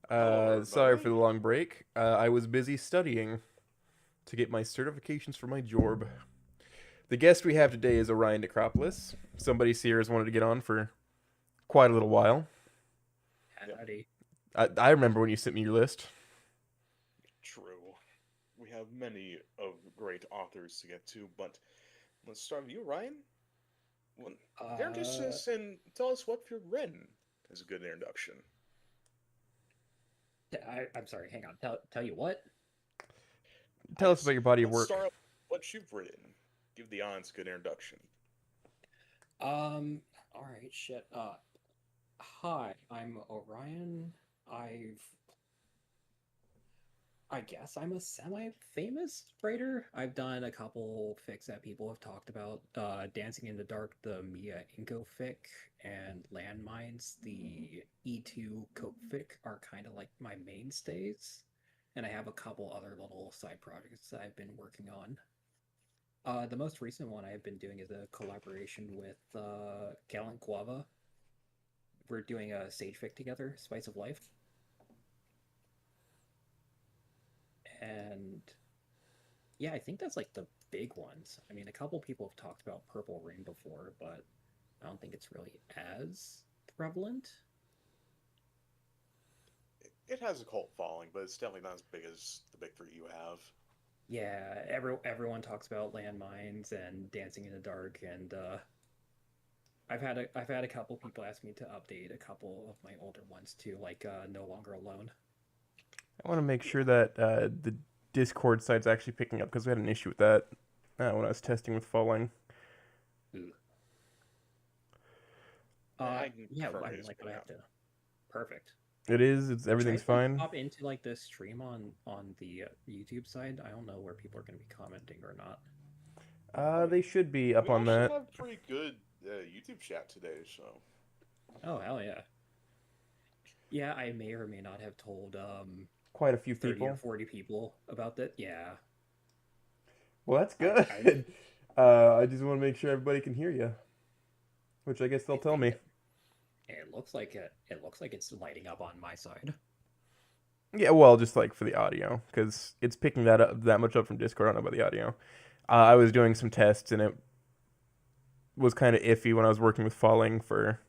Hello, Sorry for everybody. the long break. I was busy studying to get my certifications for my job. The guest we have today is OrionNecropolis. Somebody Sierra's wanted to get on for quite a little while. Yep, Howdy. I remember when you sent me your list. true. We have many of great authors to get to, but let's start with you, Ryan. Well, introduce Uh, us and tell us what you've written is a good introduction. I'm sorry. Hang on. Tell you what. I Tell us about guess your body of let's work. start with what you've written. Give the audience a good introduction. All right. Shit. Hi. I'm Orion. I've. I guess I'm a semi-famous writer. I've done a couple fics that people have talked about. Dancing in the Dark, the Mia Inko fic, and Landmines, the E2 Cope fic are kind of like my mainstays. And I have a couple other little side projects that I've been working on. The most recent one I've been doing is a collaboration with Gallant Guava. We're doing a sage fic together, Spice of Life, and yeah, I think that's like the big ones. I mean, a couple people have talked about Purple Rain before, but I don't think it's really as prevalent. It has a cult following, but it's definitely not as big as the big three you have. Yeah, everyone talks about landmines and Dancing in the Dark, and I've had a couple people ask me to update a couple of my older ones too, like No Longer Alone. I want to make sure Yeah. that the Discord site's actually picking up because we had an issue with that when I was testing with falling. Ooh. I can Yeah, confirm I it mean, is like, I picking have up. to. Perfect. It is. It's I tried everything's to like fine. hop into like the stream on the YouTube side. I don't know where people are going to be commenting or not. They should be up We on actually that. have pretty good YouTube chat today, so Oh hell yeah, yeah. I may or may not have told Quite a few 30 or people. 40 people about that. Yeah, Well, that's I good. I just want to make sure everybody can hear you, which I guess they'll I tell think me. it looks like it looks like it's lighting up on my side. Yeah, well, just like for the audio, because it's picking that up that much up from Discord. I don't know about the audio. I was doing some tests, and it was kind of iffy when I was working with Falling for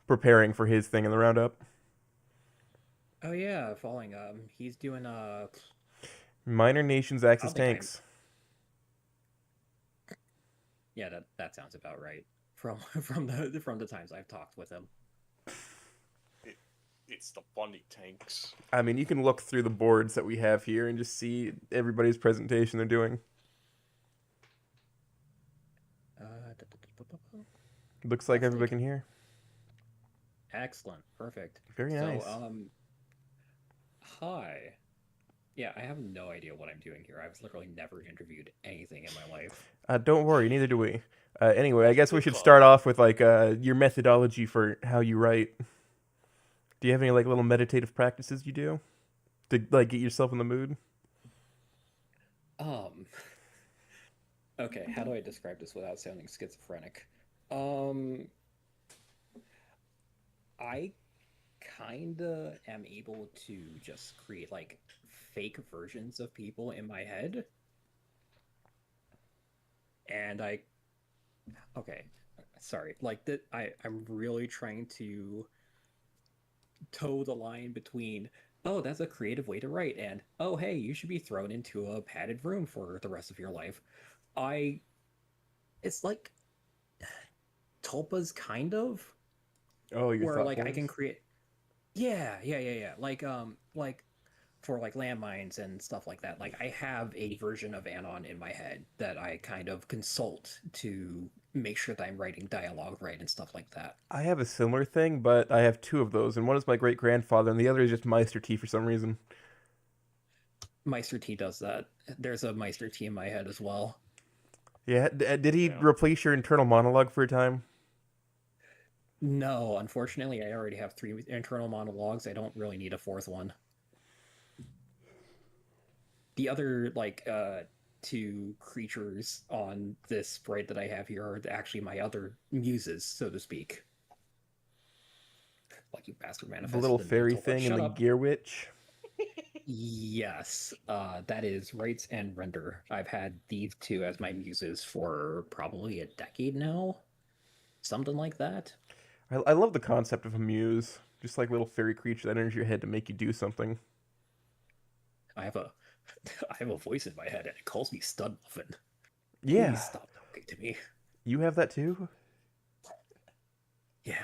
preparing for his thing in the roundup. Oh yeah, falling. He's doing Minor Nations I Axis don't think I'm. tanks. Yeah, that sounds about right. From from the times I've talked with him. it it's the funny tanks. I mean, you can look through the boards that we have here and just see everybody's presentation they're doing. Looks like Definitely everybody can hear. excellent, perfect. Very So nice. hi. Yeah, I have no idea what I'm doing here. I've literally never interviewed anything in my life. Don't worry, neither do we. Anyway, I Welcome guess to we the should club. start off with like your methodology for how you write. Do you have any like little meditative practices you do to like get yourself in the mood? Um, okay, how do I describe this without sounding schizophrenic? Um, I kinda am able to just create like fake versions of people in my head, and okay, sorry, like that I'm really trying to toe the line between, oh, that's a creative way to write, and oh, hey, you should be thrown into a padded room for the rest of your life. I It's like tulpas kind of, Oh, your where thought like I can forms. create, yeah, like for like landmines and stuff like that. Like I have a version of Anon in my head that I kind of consult to make sure that I'm writing dialogue right and stuff like that. I have a similar thing, but I have two of those, and one is my great grandfather, and the other is just Meister T for some reason. Meister T does that. There's a Meister T in my head as well. Yeah, did he Yeah. replace your internal monologue for a time? No, unfortunately, I already have three internal monologues. I don't really need a fourth one. The other two creatures on this sprite that I have here are actually my other muses, so to speak. Like you bastard The little manifested the fairy mantle. Like, thing and shut the up. gear witch. Yes, that is Rites and Render. I've had these two as my muses for probably a decade now. Something like that. I love the concept of a muse. Just like little fairy creature that enters your head to make you do something. I have a I have a voice in my head and it calls me stud muffin. Please Yeah, stop talking to me. you have that too? Yeah.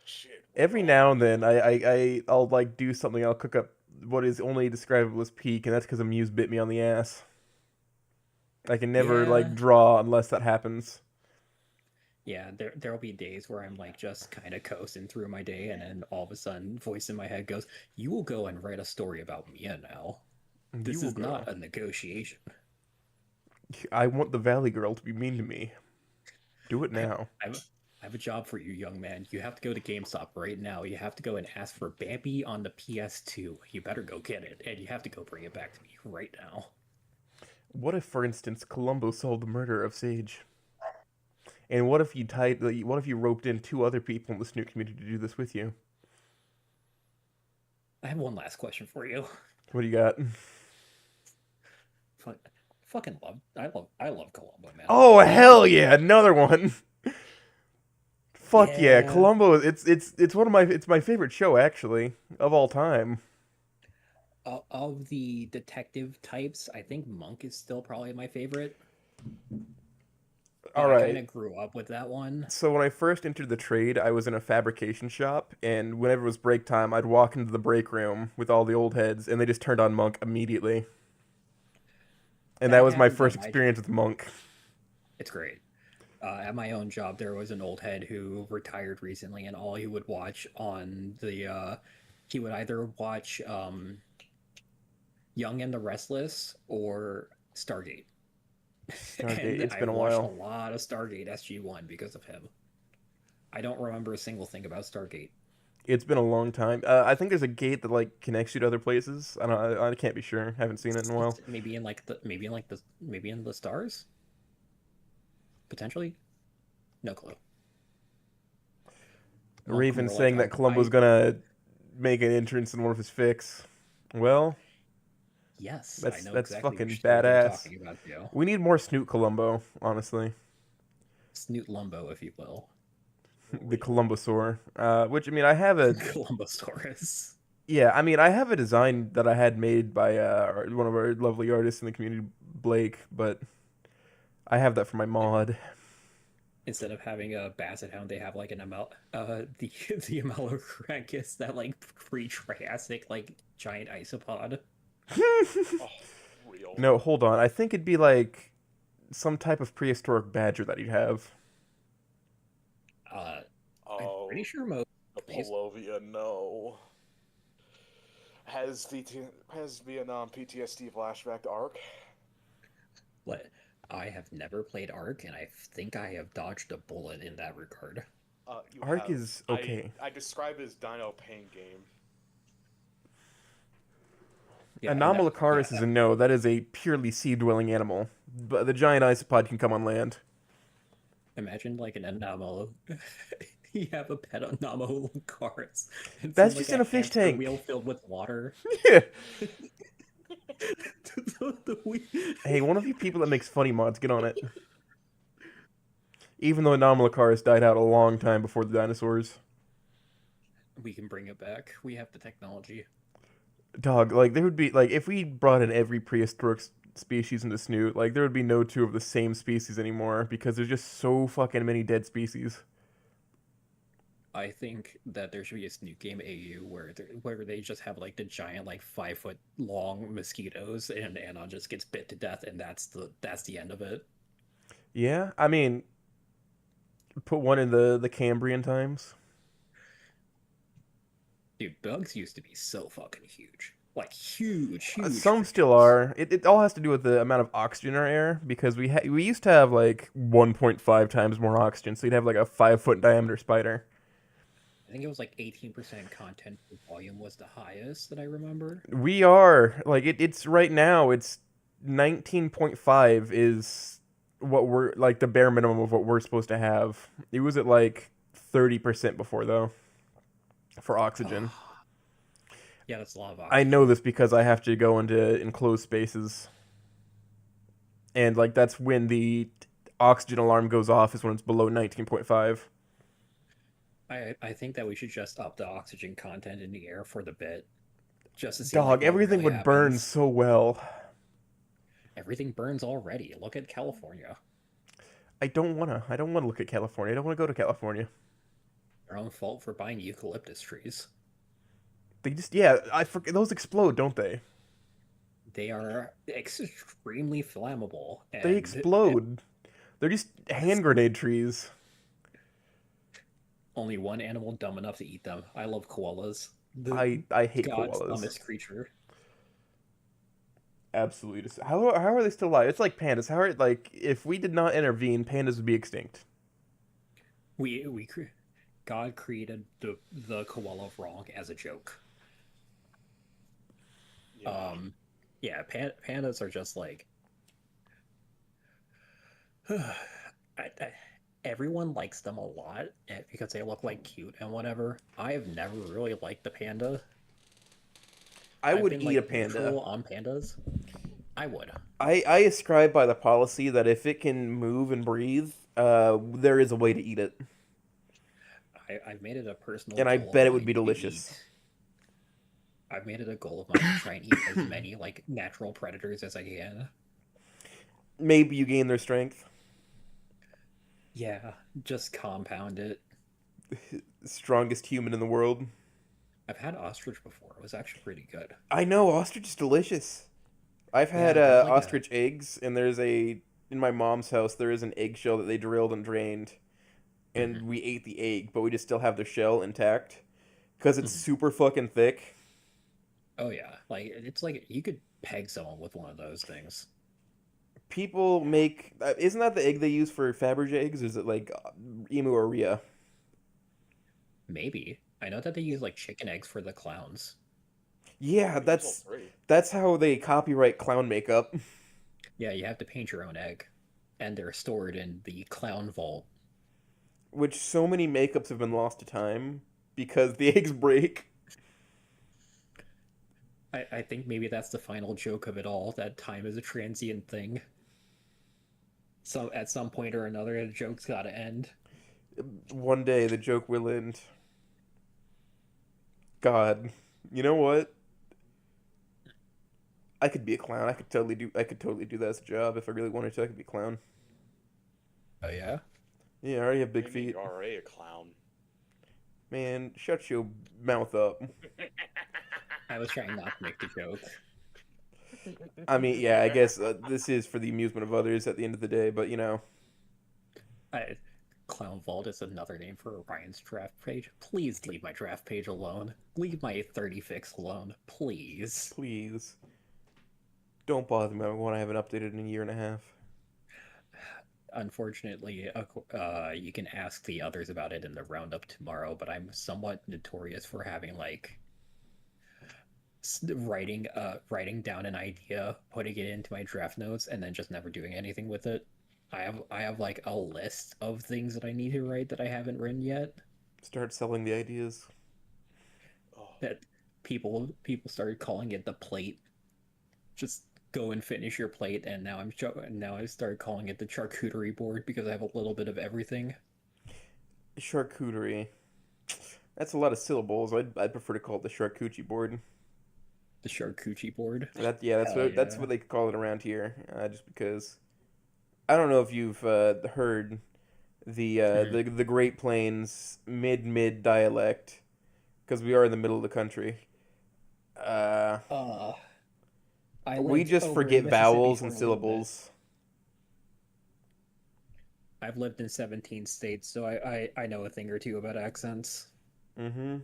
Shit, we Every all now and then, I'll like do something. I'll cook up what is only describable as peak, and that's because a muse bit me on the ass. I can never like Yeah. draw unless that happens. Yeah, there'll be days where I'm like just kind of coasting through my day, and then all of a sudden, voice in my head goes, "You will go and write a story about Mia now. You This will is not go. a negotiation. I want the Valley Girl to be mean to me. Do it I, now. I have a job for you, young man. You have to go to GameStop right now. You have to go and ask for Bambi on the PS2. You better go get it, and you have to go bring it back to me right now." What if, for instance, Columbo solved the murder of Sage? And what if you tied? What if you roped in two other people in the Snoot community to do this with you? I have one last question for you. What do you got? Fuck, fucking I love Columbo, man. Oh hell yeah, another one. Fuck yeah, Yeah. Columbo. It's one of it's my favorite show actually of all time. Of the detective types, I think Monk is still probably my favorite. All I kind right. of grew up with that one. So when I first entered the trade, I was in a fabrication shop, and whenever it was break time, I'd walk into the break room with all the old heads, and they just turned on Monk immediately. And that That was my happens first at my experience with Monk. It's great. At my own job, there was an old head who retired recently, and all he would watch on the he would either watch Young and the Restless or Stargate. Stargate, And it's been I've a watched a while. lot of Stargate SG-1 because of him. I don't remember a single thing about Stargate. It's been a long time. I think there's a gate that like connects you to other places. I don't. I can't be sure. Haven't seen it in a while. It's maybe in the stars potentially. No clue. Monk Raven more like saying that Columbo's gonna make an entrance in one of his fics. Well, yes, I that's know that's exactly fucking which story you're badass. talking about, Joe. We need more Snoot Columbo, honestly. Snoot Lumbo, if you will. The Columbosaur. Which I mean, I have a Columbosaurus. yeah. I mean, I have a design that I had made by one of our lovely artists in the community, Blake. But I have that for my mod. Instead of having a basset hound, they have like the Amalocrancus, that like pre-Triassic like giant isopod. Oh, real. No, hold on. I think it'd be like some type of prehistoric badger that you'd have. I'm Oh, pretty sure most the these Polovia, no. Has Vietnam PTSD flashback to Ark? what I have never played Ark, and I think I have dodged a bullet in that regard. You Ark have. is okay. I describe it as Dino Pain game. Yeah, and Anomalocaris is a no. That is a purely sea-dwelling animal. But the giant isopod can come on land. imagine like an Anomalo. You have a pet Anomalocaris. It's That's in, like just a in a fish hamster tank. wheel filled with water. Yeah. The Hey, one of you people that makes funny mods, get on it. Even though Anomalocaris died out a long time before the dinosaurs. We can bring it back. We have the technology. Dog, like there would be like if we brought in every prehistoric species into Snoot, like there would be no two of the same species anymore because there's just so fucking many dead species. I think that there should be a Snoot game AU where they just have like the giant like 5 foot long mosquitoes, and Anon just gets bit to death, and that's the end of it. Yeah, I mean, put one in the Cambrian times. Dude, bugs used to be so fucking huge. Like huge Some still creatures. are. It all has to do with the amount of oxygen in our air because we used to have like 1.5 times more oxygen, so you'd have like a 5 foot diameter spider. I think it was like 18% content per volume was the highest that I remember. We are like it's right now. It's 19.5 is what we're like the bare minimum of what we're supposed to have. It was at like 30% before though. for oxygen. Oh, yeah, that's a lot of I know oxygen. this because I have to go into enclosed spaces, and like that's when the oxygen alarm goes off is when it's below 19.5. I think that we should just up the oxygen content in the air for the bit, just to see like Dog, what everything really would burn happens. so well. Everything burns already. Look at California. I don't wanna look at California. I don't wanna go to California. Their own fault for buying eucalyptus trees. They just yeah, I forget those explode, don't they? They are extremely flammable, They and explode. They're just hand grenade trees. only one animal dumb enough to eat them. I love koalas. The I hate God's koalas. dumbest creature. Absolutely. Just how are they still alive? It's like pandas. How are like if we did not intervene, pandas would be extinct. We God created the koala wrong as a joke. Yeah. Yeah, pandas are just like everyone likes them a lot because they look like cute and whatever. I have never really liked the panda. I I've would been eat a like panda. neutral on pandas. I would. I ascribe by the policy that if it can move and breathe, there is a way to eat it, I've made it a personal and I goal of bet it would mine be to eat. delicious. I've made it a goal of mine to try and eat as many like natural predators as I can. Maybe you gain their strength. Yeah, just compound it. Strongest human in the world. I've had ostrich before. It was actually pretty good. I know ostrich is delicious. I've had Yeah, there's like a ostrich eggs, and there's a in my mom's house. There is an eggshell that they drilled and drained, Mhm, and we ate the egg, but we just still have the shell intact because it's mhm. super fucking thick. Oh yeah, like it's like you could peg someone with one of those things. People make isn't that the egg they use for Fabergé eggs? Or is it like emu or Rhea? Maybe. I know that they use like chicken eggs for the clowns. Yeah, We use all three. that's how they copyright clown makeup, Yeah, you have to paint your own egg, and they're stored in the clown vault. which so many makeups have been lost to time because the eggs break. I think maybe that's the final joke of it all, that time is a transient thing. So at some point or another, the joke's gotta end. One day the joke will end. God, you know what? I could be a clown. I could totally do that as a job if I really wanted to. I could be a clown. Oh yeah? Yeah, I already have What big do you mean feet. you're already a clown? Man, shut your mouth up. I was trying not to make the joke. I mean, yeah, I guess this is for the amusement of others at the end of the day, but you know, I, Clown Vault is another name for Ryan's draft page. Please leave my draft page alone. Leave my 30 fix alone. Please. please don't bother me. One I haven't updated in a year and a half. Unfortunately, you can ask the others about it in the roundup tomorrow, but I'm somewhat notorious for having like writing down an idea, putting it into my draft notes, and then just never doing anything with it. I have like a list of things that I need to write that I haven't written yet. Start selling the ideas. Oh, That people started calling it the plate. Just go and finish your plate, and now I started calling it the charcuterie board because I have a little bit of everything. Charcuterie. That's a lot of syllables. I'd prefer to call it the charcuterie board. The charcuterie board. That yeah, Hell that's yeah. what they call it around here. Just because I don't know if you've heard Mhm. the Great Plains mid dialect because we are in the middle of the country. Uh, Uh, I we lived just over in forget Mississippi vowels and for a little bit. syllables. I've lived in 17 states, so I know a thing or two about accents. Mm-hmm.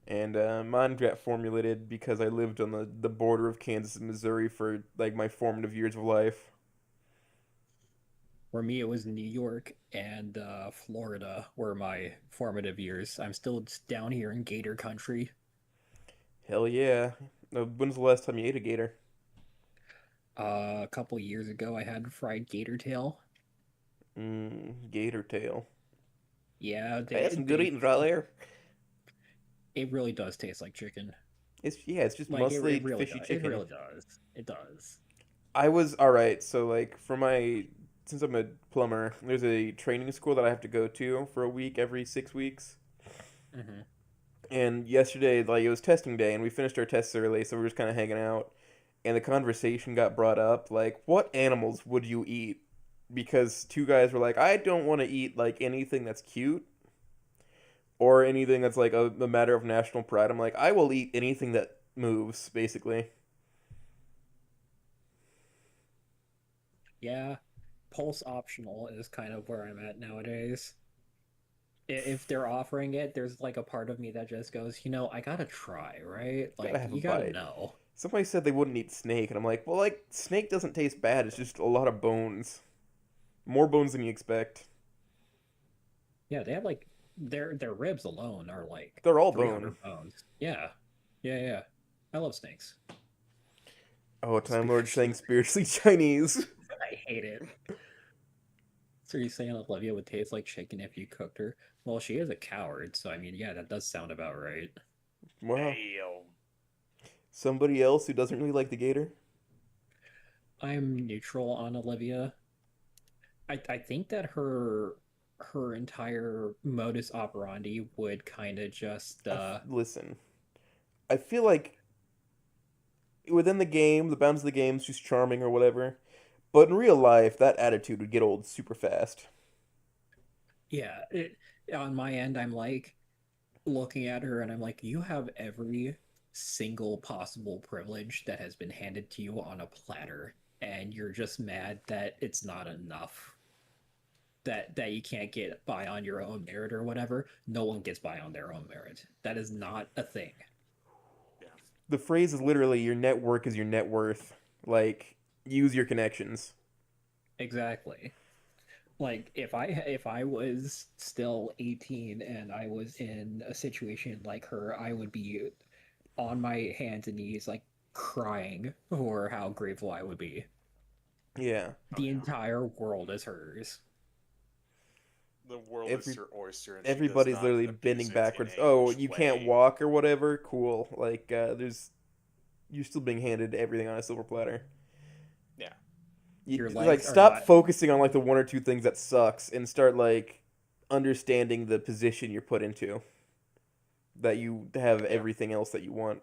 And mine got formulated because I lived on the border of Kansas and Missouri for like my formative years of life. For me, it was New York and Florida were my formative years. I'm still down here in Gator country. Hell yeah. When's the last time you ate a gator? A couple years ago, I had fried gator tail. Gator tail. Yeah, Hey, that's some good they eating right there. It really does taste like chicken. It's just Like mostly it really fishy does. It chicken. really does. It does. I was all right. So like for my since I'm a plumber, there's a training school that I have to go to for a week every 6 weeks. Hmm. And yesterday, like it was testing day, and we finished our tests early, so we were just kind of hanging out. And the conversation got brought up, like, what animals would you eat? Because two guys were like, I don't want to eat like anything that's cute or anything that's like a matter of national pride. I'm like, I will eat anything that moves, basically. Yeah, pulse optional is kind of where I'm at nowadays. If they're offering it, there's like a part of me that just goes, I gotta try, right? Gotta Like have a you gotta bite. know. Somebody said they wouldn't eat snake, and I'm like, well, like snake doesn't taste bad. It's just a lot of bones, more bones than you expect. Yeah, they have like their ribs alone are like They're all bone. 300 pounds. Yeah, yeah, yeah. I love snakes. Oh, Time Lord saying Spiritually, spiritually Chinese. I hate it. So you're saying Olivia would taste like chicken if you cooked her? Well, she is a coward, so I mean, yeah, that does sound about right. Wow. Damn. Somebody else who doesn't really like the gator? I'm neutral on Olivia. I think that her entire modus operandi would kind of just Listen, I feel like within the game, the bounds of the game, she's charming or whatever. But in real life, that attitude would get old super fast. yeah, on my end I'm like looking at her and I'm like, you have every single possible privilege that has been handed to you on a platter, and you're just mad that it's not enough. That you can't get by on your own merit or whatever. No one gets by on their own merit. That is not a thing. Yeah. The phrase is literally your network is your net worth. Like, use your connections. Exactly. Like if I was still 18 and I was in a situation like her, I would be on my hands and knees like crying for how grateful I would be. Yeah. Oh The yeah. entire world is hers. The world is Every her oyster, and she does everybody's not literally abuse bending it in backwards. a Oh, which you can't way. walk or whatever. Cool. Like, there's you're still being handed everything on a silver platter. Yeah. Your Like legs are stop not. focusing on like the one or two things that sucks and start like understanding the position you're put into that you have Yeah. everything else that you want.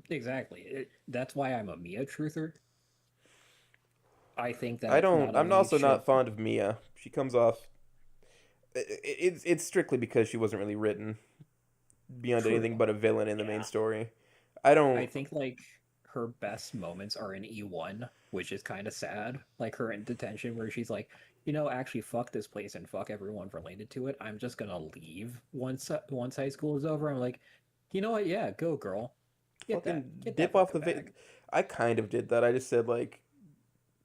Exactly. That's why I'm a Mia truther. I think I that don't not I'm only also should not fond of Mia. She comes off it's strictly because she wasn't really written beyond anything true. but a villain in the main Yeah. story. I I don't think like her best moments are in E1, which is kind of sad. Like her in detention where she's like, actually fuck this place and fuck everyone related to it. I'm just gonna leave once high school is over. I'm like, you know what? Yeah, go girl. fucking Get that dip off fucking the bag. I kind of did that. I just said like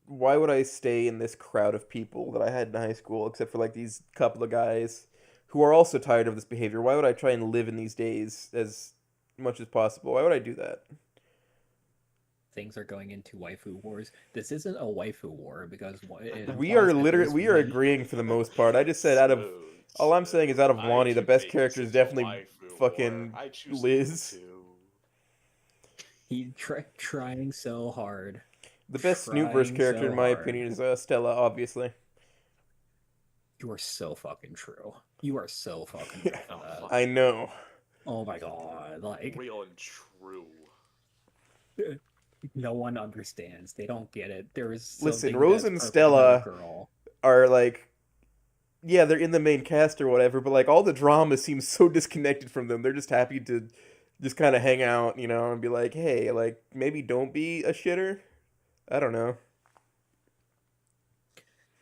why would I stay in this crowd of people that I had in high school, except for like these couple of guys who are also tired of this behavior? Why would I try and live in these days as much as possible? Why would I do that? Things are going into waifu wars. This isn't a waifu war because it We implies are that literally there's we are one. agreeing for the most part. I just said out of Smooth, all I'm saying is smooth. out of I Wani, the keep best making character this is into a definitely waifu war. fucking I choose not Liz. to. He trying so hard, The best Snootverse trying character, in so my hard. opinion, is Stella, obviously. You are so fucking true. You are so fucking Yeah, right for Oh that. I fucking know. Oh my god, like real and true. no one understands. They don't get it. There is Listen, something Rose that's and perfect about a Stella girl. are like yeah, they're in the main cast or whatever, but like all the drama seems so disconnected from them. They're just happy to just kind of hang out, and be like, hey, like maybe don't be a shitter. I don't know.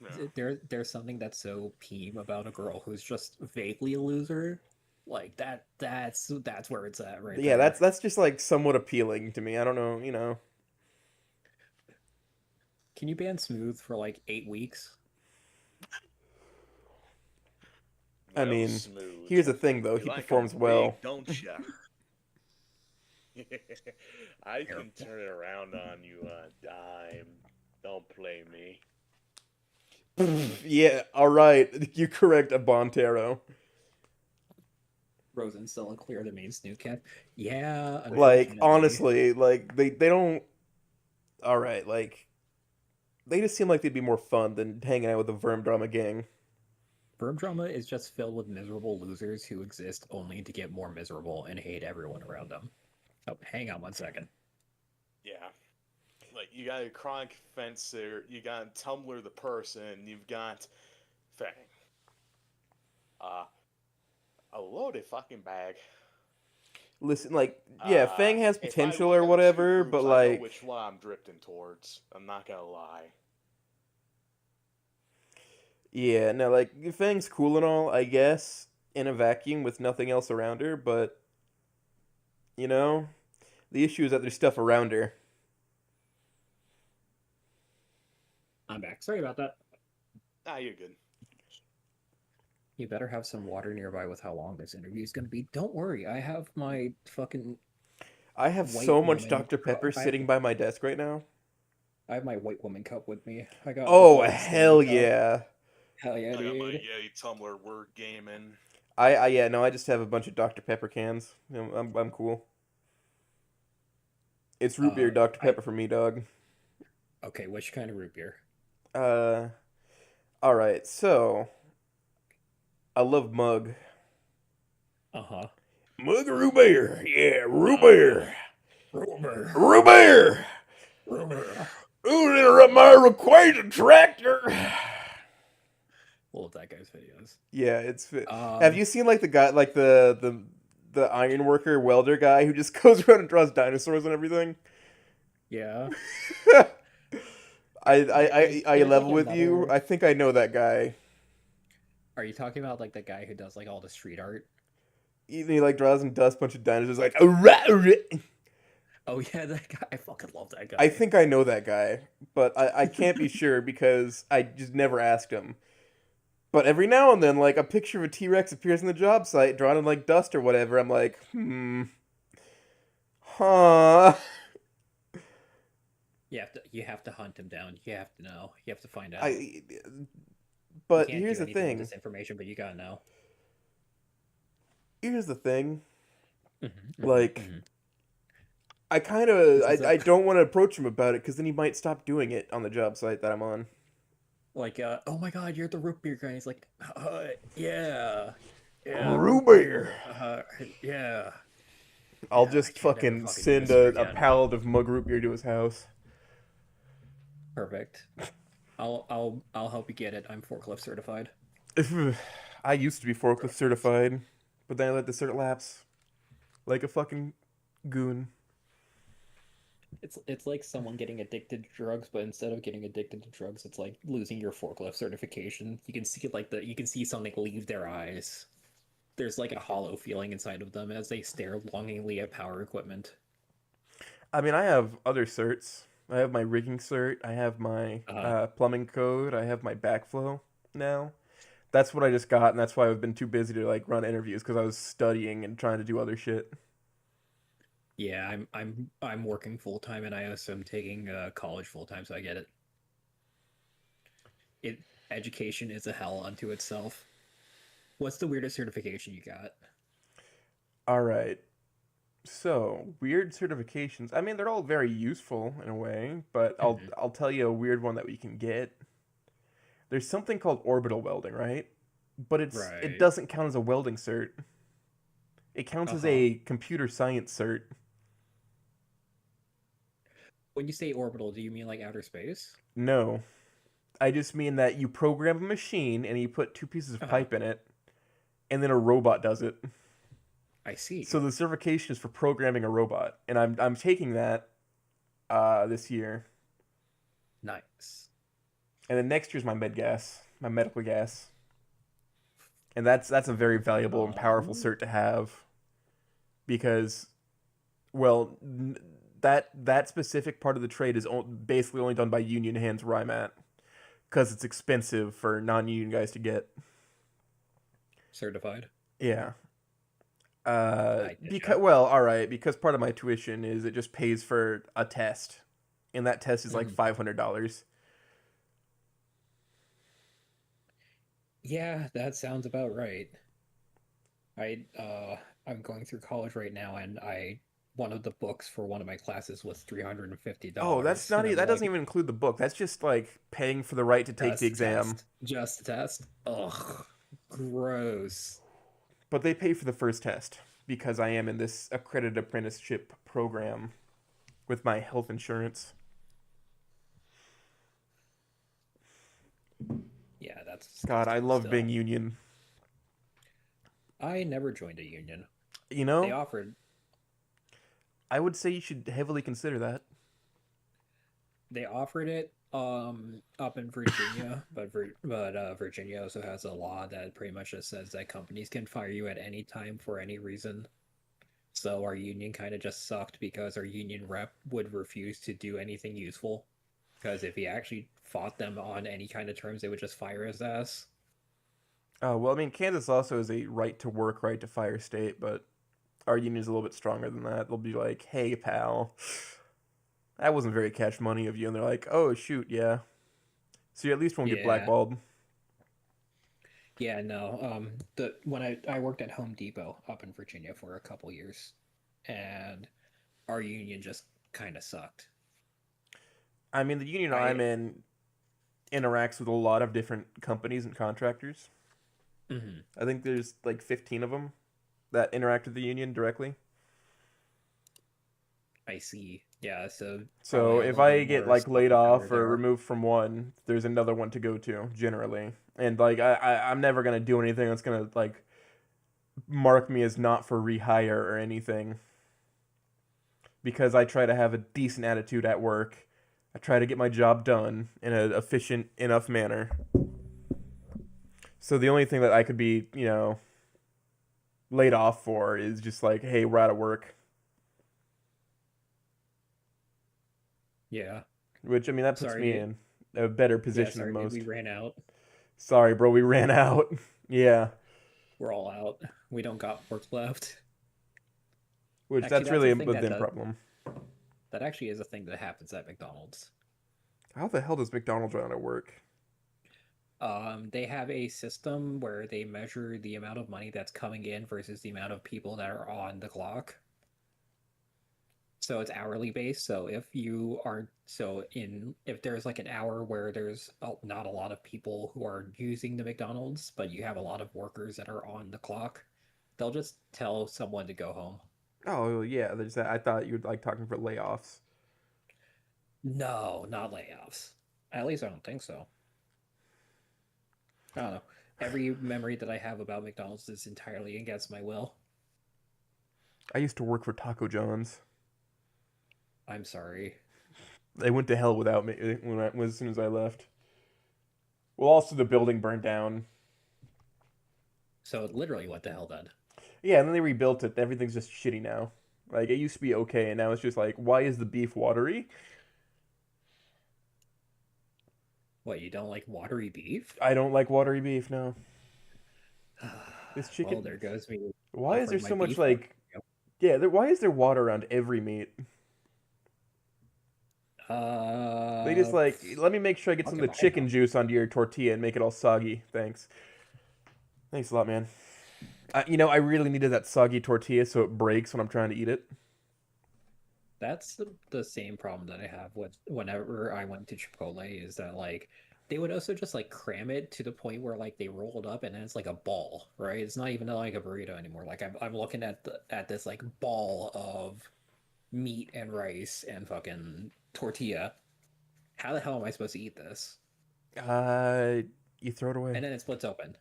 Yeah. There's something that's so peem about a girl who's just vaguely a loser. Like that's where it's at right Yeah, that's there. that's just like somewhat appealing to me. I don't know. Can you ban Smooth for like 8 weeks? I Well, mean, smooth. here's the thing though, You he like 'em performs well. big, don't ya? I Fair. can turn it around on you on a dime. Don't play me. Yeah, all right. You're correct, a Bontero. Rosen still clear the main snoot cap. Yeah, Like, unfortunately. honestly, like they don't. All right, like they just seem like they'd be more fun than hanging out with the Verm Drama gang. Verb drama is just filled with miserable losers who exist only to get more miserable and hate everyone around them. Oh, hang on 1 second. Yeah. Like, you got a chronic fencer, you got Tumblr the person, you've got Fang. Uh, a loaded fucking bag. Listen, like, yeah, Fang has If I potential look or at the two whatever, but groups, I know like, which one I'm drifting towards. I'm not gonna lie. yeah, no, like Fang's cool and all, I guess, in a vacuum with nothing else around her, but you know, the issue is that there's stuff around her. I'm back. Sorry about that. Ah, you're good. You better have some water nearby with how long this interview is going to be. Don't worry, I have my fucking I have white so much woman. Dr. Pepper sitting by my desk right now. I have my white woman cup with me. I got the Oh, gold Stanley hell cup. yeah. Hell yeah, I got my dude. Yeti Tumblr word gaming. Yeah, no, I just have a bunch of Dr. Pepper cans. I'm cool. It's root beer Dr. I Pepper for me, dog. okay. Which kind of root beer? Uh, all right. So, I love mug. Uh huh. Mug of root beer. Yeah, root Oh, yeah. beer. Root beer. Root beer. Root beer. Ooh, interrupt my equation tractor. All of that guy's videos. Yeah, it's. Um. Have you seen like the guy, like the iron worker welder guy who just goes around and draws dinosaurs and everything? Yeah. I There's level like with you. another. I think I know that guy. Are you talking about like the guy who does like all the street art? He like draws and does a bunch of dinosaurs like. "Arrah." Oh yeah, that guy. I fucking love that guy. I think I know that guy, but I can't be sure because I just never asked him. But every now and then, like a picture of a T Rex appears in the job site, drawn in like dust or whatever. I'm like, huh. You have to hunt him down. You have to know. You have to find out. I. You But can't here's do the anything with thing. this information, but you gotta know. Here's the thing. Mm-hmm, Like, mm-hmm. I kind of This is I don't want to approach him about it because then he might stop doing it on the job site that I'm on. like, oh my god, you're the root beer guy. He's like, yeah, yeah, Root beer. yeah. I'll Yeah, I just can't ever fucking fucking do send this ever a again. pallet of mug root beer to his house. Perfect. I'll help you get it. I'm forklift certified. I used to be forklift certified, but then I let the cert lapse like a fucking goon. It's like someone getting addicted to drugs, but instead of getting addicted to drugs, it's like losing your forklift certification. You can see you can see something leave their eyes. There's like a hollow feeling inside of them as they stare longingly at power equipment. I mean, I have other certs. I have my rigging cert. I have my Uh, plumbing code. I have my backflow now. That's what I just got, and that's why I've been too busy to like run interviews because I was studying and trying to do other shit. yeah, I'm working full time, and I also am taking college full time, so I get it. It education is a hell unto itself. What's the weirdest certification you got? All right. So, weird certifications. I mean, they're all very useful in a way, but I'll Mhm. I'll tell you a weird one that we can get. There's something called orbital welding, right? But it Right. doesn't count as a welding cert. It counts as Uh-huh. a computer science cert. When you say orbital, do you mean like outer space? No. I just mean that you program a machine and you put two pieces of Uh-huh. pipe in it, and then a robot does it. I So see. the certification is for programming a robot, and I'm taking that this year. Nice. And then next year's my med gas, my medical gas. And that's a very valuable and powerful Um, cert to have because, well, that specific part of the trade is basically only done by union hands where I'm at because it's expensive for non-union guys to get. certified. Yeah. I Because getcha. well, all right, because part of my tuition is it just pays for a test, and that test is like Mhm. $500. Yeah, that sounds about right. I I'm going through college right now, and I one of the books for one of my classes was Oh, that's $350, not and I'm that doesn't like, even include the book. That's just like paying for the right to take the just a exam. test, just a test. Ugh, gross. But they pay for the first test because I am in this accredited apprenticeship program with my health insurance. Yeah, that's God, I disgusting. love being Still, union. I never joined a union. You They know, offered I would say you should heavily consider that. they offered it up in Virginia, but Virginia also has a law that pretty much just says that companies can fire you at any time for any reason. So our union kind of just sucked because our union rep would refuse to do anything useful. Because if he actually fought them on any kind of terms, they would just fire his ass. Oh, well, I mean, Kansas also is a right to work, right to fire state, but our union's a little bit stronger than that. They'll be like, hey, pal, that wasn't very cash money of you. And they're like, oh, shoot, yeah. So you at least won't get Yeah, blackballed. yeah, no. The when I worked at Home Depot up in Virginia for a couple years, and our union just kind of sucked. I mean, the union I'm I in interacts with a lot of different companies and contractors. mhm, I think there's like 15 of them that interact with the union directly. I see. Yeah, so probably So a if little bit I get more like laid smoke and powder off or there. removed from one, there's another one to go to generally. And like I'm never gonna do anything that's gonna like mark me as not for rehire or anything because I try to have a decent attitude at work. I try to get my job done in an efficient enough manner. So the only thing that I could be, laid off for is just like, hey, we're out of work. Yeah. Which I mean that puts Sorry, me dude. in a better Yeah, position than sorry, dude. We most. ran out. Sorry, bro, we ran out. Yeah. We're all out. We don't got work left. Which Actually, that's that's really a a thing that them problem. that actually is a thing that happens at McDonald's. How the hell does McDonald's run out of work? They have a system where they measure the amount of money that's coming in versus the amount of people that are on the clock. So it's hourly based. So if there's like an hour where not a lot of people who are using the McDonald's, but you have a lot of workers that are on the clock, they'll just tell someone to go home. Oh yeah, there's that. I thought you were like talking for layoffs. No, not layoffs. At least I don't think so. I don't know. Every memory that I have about McDonald's is entirely against my will. I used to work for Taco John's. I'm sorry. They went to hell without me as soon as I left. Well, also the building burned down. So literally, what the hell then? Yeah, and then they rebuilt it. Everything's just shitty now. Like it used to be okay, and now it's just like, why is the beef watery? What, you don't like watery beef? I don't like watery beef now. This Well, chicken. there goes me Why is there offering my so much beef water. like? Yeah, why is there water around every meat? They just like let me make sure I get I'll some get of the my chicken juice onto your tortilla and make it all soggy. Thanks. Thanks a lot, man. I really needed that soggy tortilla so it breaks when I'm trying to eat it. That's the same problem that I have with whenever I went to Chipotle is that like they would also just like cram it to the point where like they roll it up and then it's like a ball, right? It's not even like a burrito anymore. Like I'm looking at this like ball of meat and rice and fucking tortilla. How the hell am I supposed to eat this? Uh, you throw it away. And then it splits open.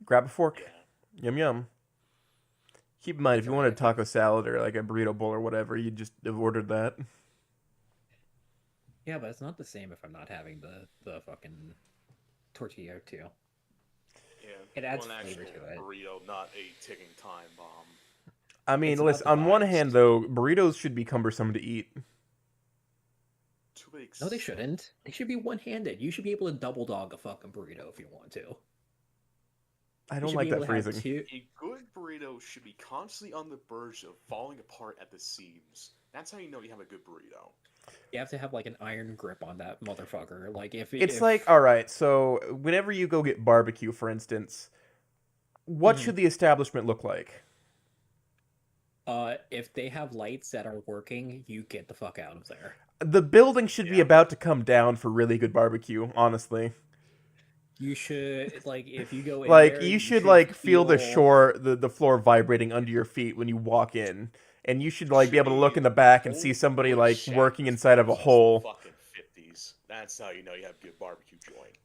Grab a fork. Yeah. Yum yum. Keep in mind, if you Sorry, wanted I a think taco salad or like a burrito bowl or whatever, you just have ordered that. yeah, but it's not the same if I'm not having the fucking tortilla too. Yeah. It adds Well, an flavor actual to it. burrito, not a ticking time bomb. I mean, It's about listen. the On one hand, vibes. though, burritos should be cumbersome to eat. To an No, they extent. shouldn't. They should be one-handed. You should be able to double dog a fucking burrito if you want to. I You don't should be like able that to have phrasing. two. A good burrito should be constantly on the verge of falling apart at the seams. That's how you know you have a good burrito. You have to have like an iron grip on that motherfucker. Like It's like, all right, so whenever you go get barbecue, for instance, what Mhm. should the establishment look like? If they have lights that are working, you get the fuck out of there. The building should be Yeah. about to come down for really good barbecue, honestly. You should like if you go in Like there, you you should should like feel feel the floor vibrating under your feet when you walk in. And you should like be Should able to look be, in the back and see somebody holy like shit, working this inside of a place is the hole. fucking 50s. That's how you know you have a good barbecue joint.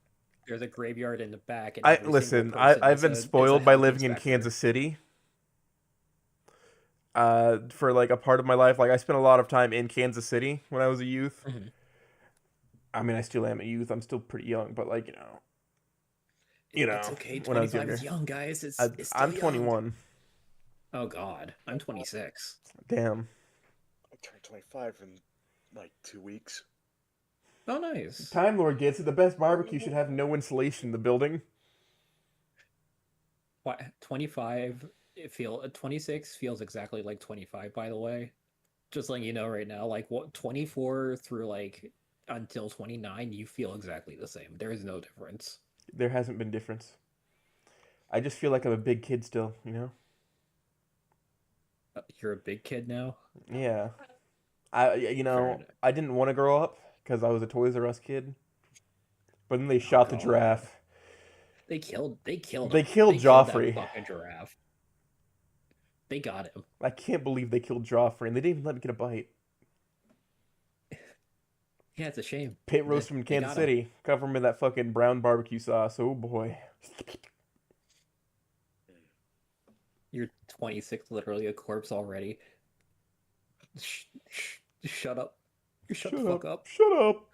there's a graveyard in the back, and I every single listen, person I've is been a spoiled by health living in inspector. Kansas City. For like a part of my life. Like I spent a lot of time in Kansas City when I was a youth. Mhm. I mean, I still am a youth. I'm still pretty young, but like, It's okay. when I was 25 younger. is young, guys. I, It's still I'm young. 21. Oh God, I'm 26. Damn. I turned 25 in like 2 weeks. Oh, nice. Time Lord gets it. The best barbecue should have no insulation in the building. What 25? 26 feels exactly like 25. By the way, just letting you know right now. Like what 24 through like until 29, you feel exactly the same. There is no difference. There hasn't been difference. I just feel like I'm a big kid still, you know? You're a big kid now. Yeah. Fair enough. I didn't want to grow up because I was a Toys R Us kid. But then they Oh shot the God. giraffe. They killed They him. killed They killed Joffrey. that fucking giraffe. They got him. I can't believe they killed Joffrey, and they didn't even let me get a bite. Yeah, it's a shame. Pit roast him in They Kansas got him. City. Cover him in that fucking brown barbecue sauce. Oh boy. You're 26, literally a corpse already. Shut up. You shut the fuck up. Shut up.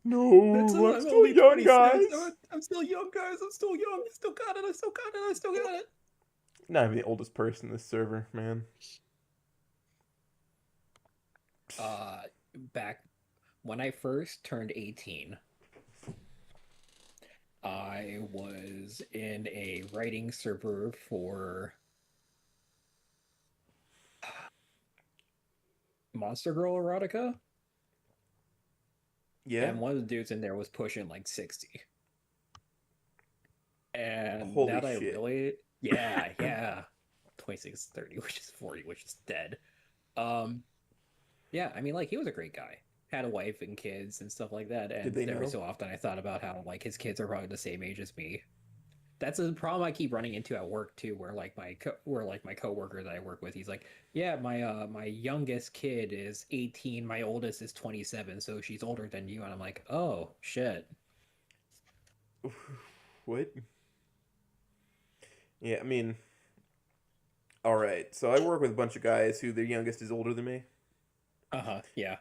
No, I'm still only young, 26. guys. I'm still young, guys. I'm still young. I still got it. I still got it. I still got it. Not even the oldest person in this server, man. Back when I first turned 18, I was in a writing server for Monster Girl Erotica. Yeah. And one of the dudes in there was pushing like 60. And Holy that I shit. really, yeah. 26, 30, which is 40, which is dead. Yeah, I mean, like, he was a great guy. Had a wife and kids and stuff like that. And Did they every know? so often I thought about how, like, his kids are probably the same age as me. That's a problem I keep running into at work too, where like my coworker that I work with, he's like, yeah, my youngest kid is 18, my oldest is 27, so she's older than you, and I'm like, oh shit. What? Yeah, I mean, all right. So I work with a bunch of guys who their youngest is older than me. Yeah.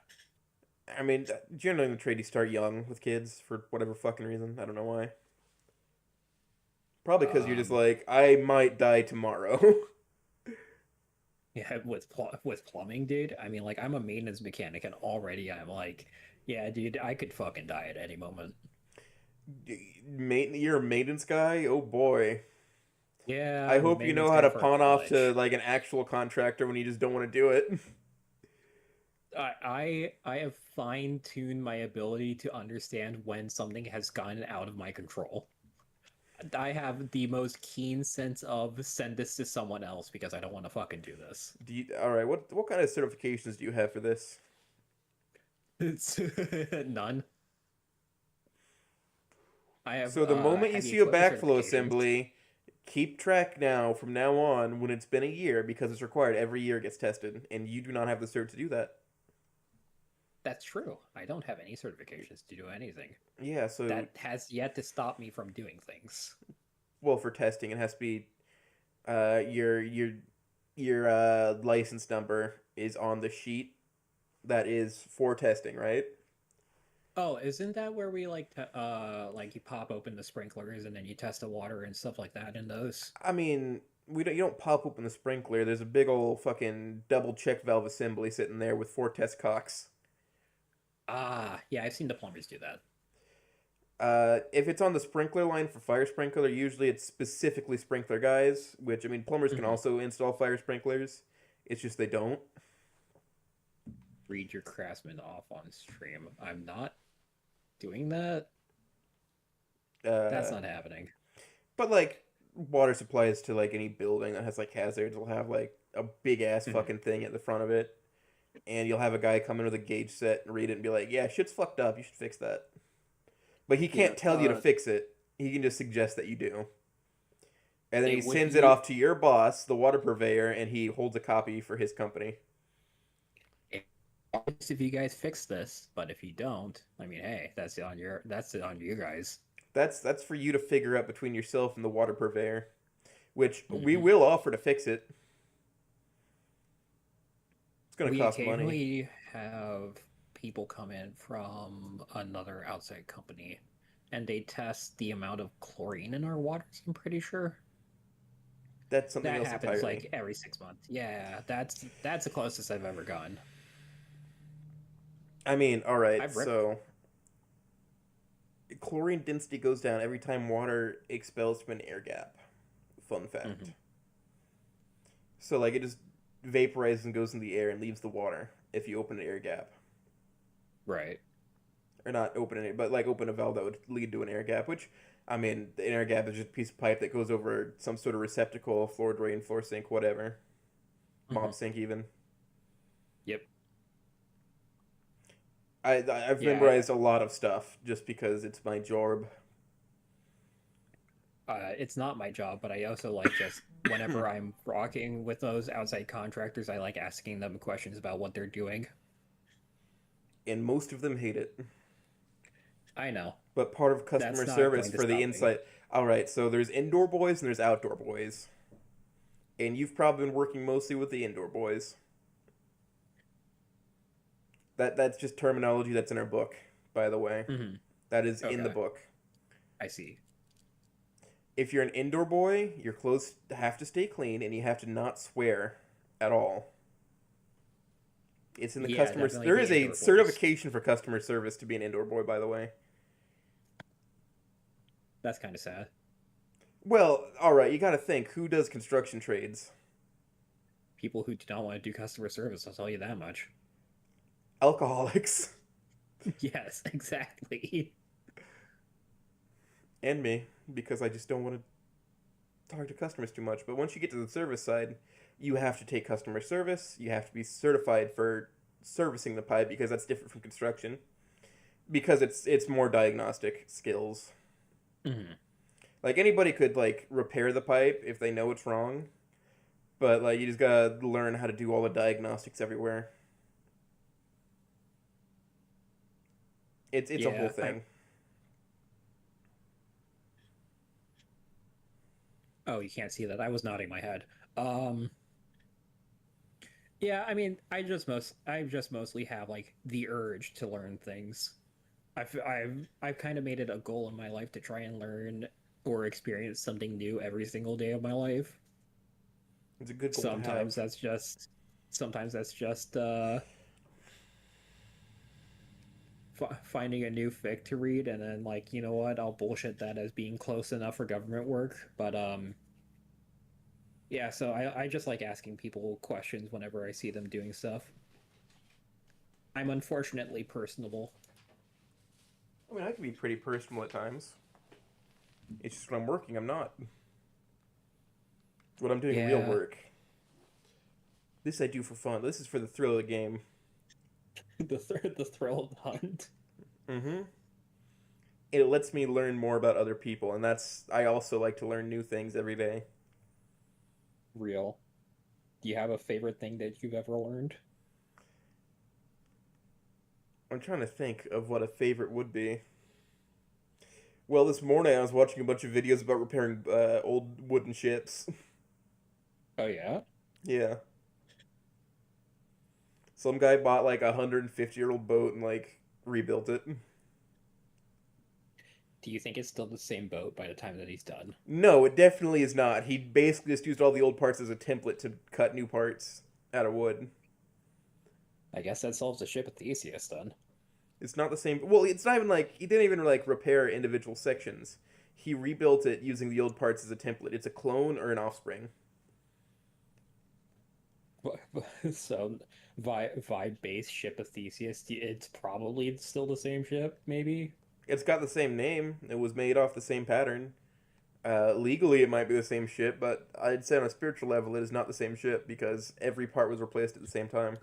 I mean, generally in the trade, you start young with kids for whatever fucking reason. I don't know why. Probably because you're just like, I might die tomorrow. Yeah, with plumbing, dude. I mean, like, I'm a maintenance mechanic, and already I'm like, yeah, dude, I could fucking die at any moment. You're a maintenance guy? Oh boy. Yeah, I I'm a hope you know maintenance how guy to for a pawn off to college. like an actual contractor when you just don't want to do it. I have fine-tuned my ability to understand when something has gotten out of my control. I have the most keen sense of send this to someone else because I don't want to fucking do this. All right, what kind of certifications do you have for this? It's none. I have So the moment you heavy see a equipment backflow certifications. assembly, keep track now from now on when it's been a year because it's required every year it gets tested, and you do not have the cert to do that. That's true. I don't have any certifications to do anything. Yeah, so That has yet to stop me from doing things. well, for testing it has to be your license number is on the sheet that is for testing, right? Oh, isn't that where we like you pop open the sprinklers and then you test the water and stuff like that in those? I mean, you don't pop open the sprinkler. There's a big old fucking double check valve assembly sitting there with 4 test cocks. Ah, yeah, I've seen the plumbers do that. If it's on the sprinkler line for fire sprinkler, usually it's specifically sprinkler guys, which, I mean, plumbers can also install fire sprinklers. It's just they don't. read your craftsman off on stream. I'm not doing that. That's Uh, not happening. but like water supplies to like any building that has like hazards will have like a big ass Mhm. fucking thing at the front of it, and you'll have a guy come in with a gauge set and read it and be like, "Yeah, shit's fucked up. You should fix that." But he Yeah, can't tell you to fix it. He can just suggest that you do. And then he it would sends it be off to your boss, the water purveyor, and he holds a copy for his company. nice if you guys fix this, but if you don't, I mean, hey, that's it on you guys. That's for you to figure out between yourself and the water purveyor, which we Mhm. will offer to fix it. It's going to We cost money. occasionally have people come in from another outside company, and they test the amount of chlorine in our waters. I'm pretty sure That's something that else happens entirely. like every 6 months. Yeah, that's the closest I've ever gone. I mean, all right, I've ripped. so chlorine density goes down every time water expels from an air gap. Fun fact. Mhm. So like it just vaporizes and goes in the air and leaves the water if you open an air gap. Right. Or not open it, but like open a valve that would lead to an air gap, which I mean, the air gap is just a piece of pipe that goes over some sort of receptacle, floor drain, floor sink, whatever. Mop Mhm. sink even. Yep. I've Yeah. memorized a lot of stuff just because it's my job. It's not my job, but I also like just whenever I'm rocking with those outside contractors, I like asking them questions about what they're doing. And most of them hate it. I know. But part of customer That's not service going to for the stop me. insight. All right, so there's indoor boys and there's outdoor boys. And you've probably been working mostly with the indoor boys. That's just terminology that's in our book, by the way. Mhm. That is in the Okay. book. I see. If you're an indoor boy, your clothes have to stay clean and you have to not swear at all. It's in the Yeah, customer. definitely There the is a indoor boys. certification for customer service to be an indoor boy, by the way. That's kind of sad. Well, all right, you got to think who does construction trades? People who do not want to do customer service, I'll tell you that much. Alcoholics. Yes, exactly. And me, because I just don't want to talk to customers too much. But once you get to the service side, you have to take customer service. You have to be certified for servicing the pipe because that's different from construction. Because it's more diagnostic skills. Mhm. Like anybody could like repair the pipe if they know it's wrong, but like you just gotta learn how to do all the diagnostics everywhere. It's a whole Yeah, thing. oh, you can't see that. I was nodding my head. Um, yeah, I mean, I just mostly have like the urge to learn things. I've kind of made it a goal in my life to try and learn or experience something new every single day of my life. It's a good goal to Sometimes have. that's just sometimes that's just finding a new fic to read and then like, you know what, I'll bullshit that as being close enough for government work. But yeah, so I just like asking people questions whenever I see them doing stuff. I'm unfortunately personable. I mean, I can be pretty personal at times. It's just when I'm working, I'm not. When I'm doing real Yeah. work. This I do for fun. This is for the thrill of the game. The thrill of the hunt. Mm-hmm. It lets me learn more about other people, and I also like to learn new things every day. Real. Do you have a favorite thing that you've ever learned? I'm trying to think of what a favorite would be. Well, this morning I was watching a bunch of videos about repairing old wooden ships. Oh yeah? Yeah. Some guy bought like a 150-year-old boat and like rebuilt it. Do you think it's still the same boat by the time that he's done? No, it definitely is not. He basically just used all the old parts as a template to cut new parts out of wood. I guess that solves the ship at Theseus then. It's not the same. Well, it's not even like he didn't even like repair individual sections. He rebuilt it using the old parts as a template. It's a clone or an offspring. So, vibe base ship of Theseus. It's probably still the same ship, maybe. It's got the same name. It was made off the same pattern. Legally, it might be the same ship, but I'd say on a spiritual level, it is not the same ship because every part was replaced at the same time,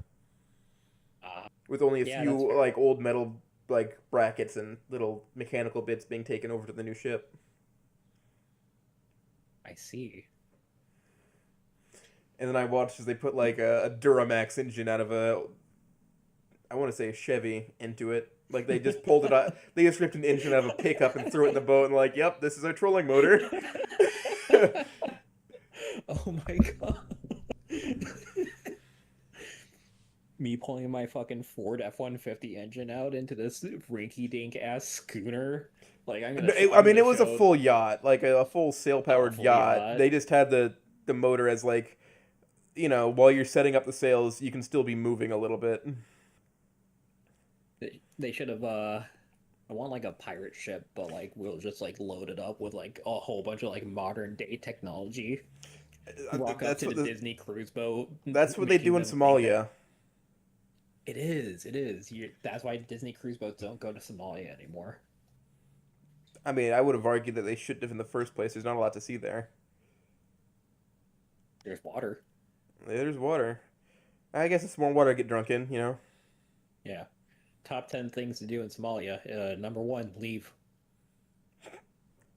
with only a Yeah, that's few fair. like old metal like brackets and little mechanical bits being taken over to the new ship. I see. And then I watched as they put like a Duramax engine out of a, I want to say a Chevy into it. Like they just pulled it out. They just ripped an engine out of a pickup and threw it in the boat and like, yep, this is our trolling motor. Oh my god. Me pulling my fucking Ford F-150 engine out into this rinky-dink ass schooner. Like I I'm mean, gonna it was a show full yacht, like a full sail a powered full yacht. yacht. They just had the motor as like, while you're setting up the sails, you can still be moving a little bit. They should have I want like a pirate ship, but like we'll just like load it up with like a whole bunch of like modern day technology. Rock up That's to what the Disney cruise boat, that's what they making do in them think that Somalia. it is. It is. That's why Disney cruise boats don't go to Somalia anymore. I mean, I would have argued that they shouldn't have in the first place. There's not a lot to see there. There's water. There's water. I guess it's more water to get drunk in. Yeah. Top 10 things to do in Somalia. Number one, leave.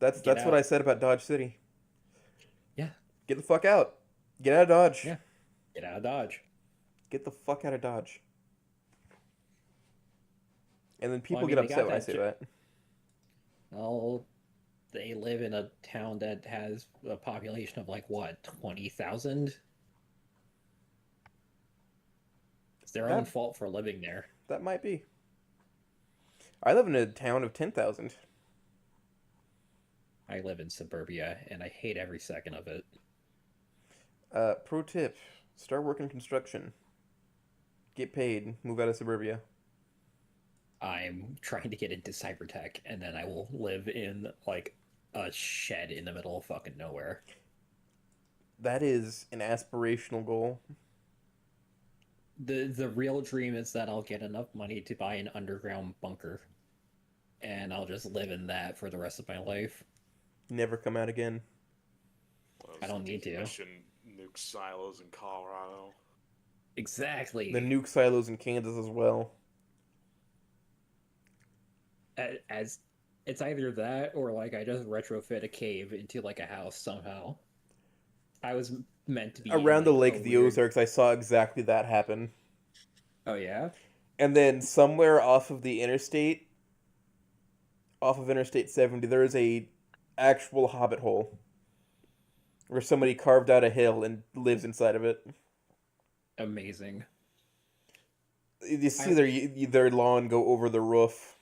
That's Get that's what I out. said about Dodge City. Yeah. Get the fuck out. Get out of Dodge. Yeah. Get out of Dodge. Get the fuck out of Dodge. And then Well, I people mean, get they upset got when I that. say that. Well, they live in a town that has a population of like what, 20,000? It's their own That fault for living there. that might be. I live in a town of 10,000. I live in suburbia and I hate every second of it. Pro tip: start working construction. Get paid. Move out of suburbia. I'm trying to get into cyber tech and then I will live in like a shed in the middle of fucking nowhere. That is an aspirational goal. The real dream is that I'll get enough money to buy an underground bunker and I'll just live in that for the rest of my life. Never come out again. I don't need to. Decommission nuke silos in Colorado. Exactly. The nuke silos in Kansas as well. As it's either that or like I just retrofit a cave into like a house somehow. I was meant to be in Around the like Lake a of the weird. Ozarks, I saw exactly that happen. Oh yeah. And then somewhere off of Interstate 70, there is a actual hobbit hole where somebody carved out a hill and lives inside of it. Amazing. You see I their lawn go over the roof.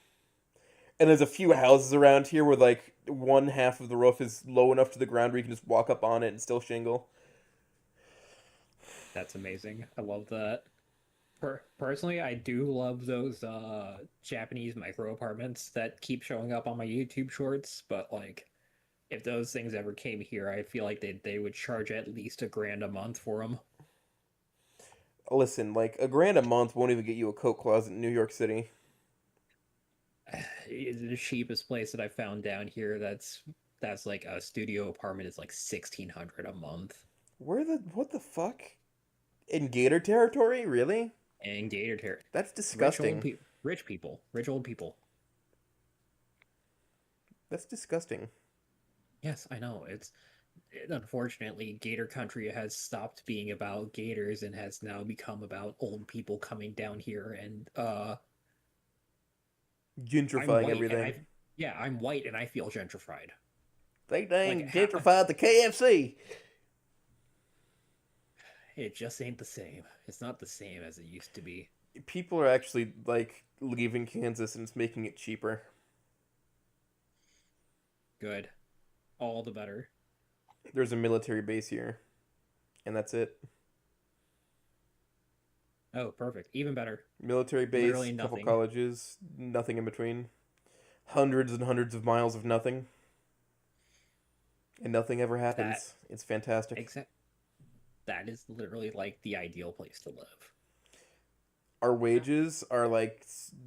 And there's a few houses around here where like one half of the roof is low enough to the ground where you can just walk up on it and still shingle. That's amazing. I love that. Personally, I do love those Japanese micro apartments that keep showing up on my YouTube shorts, but like if those things ever came here, I feel like they would charge at least $1,000 a month for them. Listen, like $1,000 a month won't even get you a coat closet in New York City. The cheapest place that I found down here that's like a studio apartment is like 1,600 a month. What the fuck? In Gator territory? Really? And Gator Terrace, That's rich old disgusting. people, rich old people. That's disgusting. Yes, I know. Unfortunately, Gator Country has stopped being about gators and has now become about old people coming down here. And I'm Gentrifying white, and everything. I'm white, and I feel gentrified. They Like dang gentrified the KFC. it just ain't the same. It's not the same as it used to be. People are actually like leaving Kansas and it's making it cheaper. Good, all the better. There's a military base here, and that's it. Oh, perfect. Even better. Military base, Literally couple nothing. colleges, nothing in between. Hundreds and hundreds of miles of nothing, and nothing ever That happens. It's fantastic. exact. that is literally like the ideal place to live. Our wages are like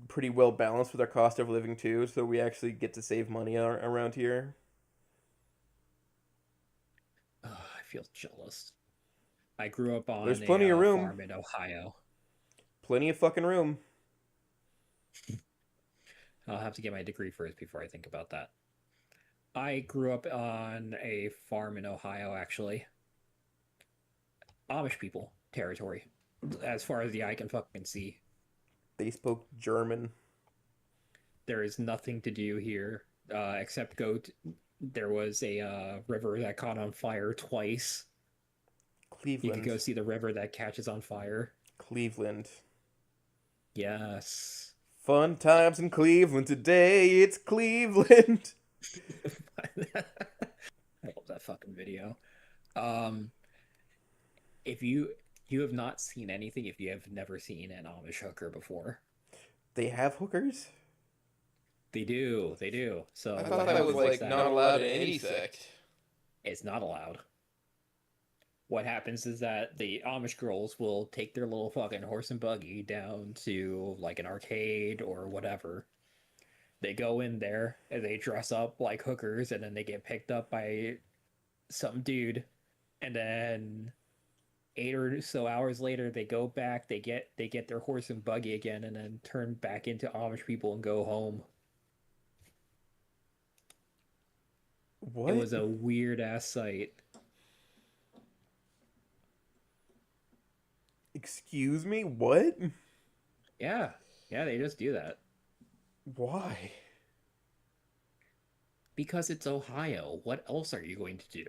pretty well balanced with our cost of living too, so we actually get to save money around here. Ugh, I feel jealous. I grew up There's on a plenty of room. farm in Ohio. Plenty of fucking room. I'll have to get my degree first before I think about that. I grew up on a farm in Ohio, actually. Amish people territory, as far as the eye can fucking see. They spoke German. There is nothing to do here except go. There was a river that caught on fire twice. You could Cleveland. go see the river that catches on fire. Cleveland. Yes. Fun times in Cleveland today. It's Cleveland. I love that fucking video. If you have not seen anything, if you have never seen an Amish hooker before, They have hookers? they do. They do. So I what thought that was happens like is that not allowed in any sect. it's not allowed. What happens is that the Amish girls will take their little fucking horse and buggy down to like an arcade or whatever. They go in there and they dress up like hookers, and then they get picked up by some dude, and then 8 or so hours later they go back, they get their horse and buggy again, and then turn back into Amish people and go home. What? It was a weird ass sight. Excuse me? What? Yeah, they just do that Why? because it's Ohio. What else are you going to do?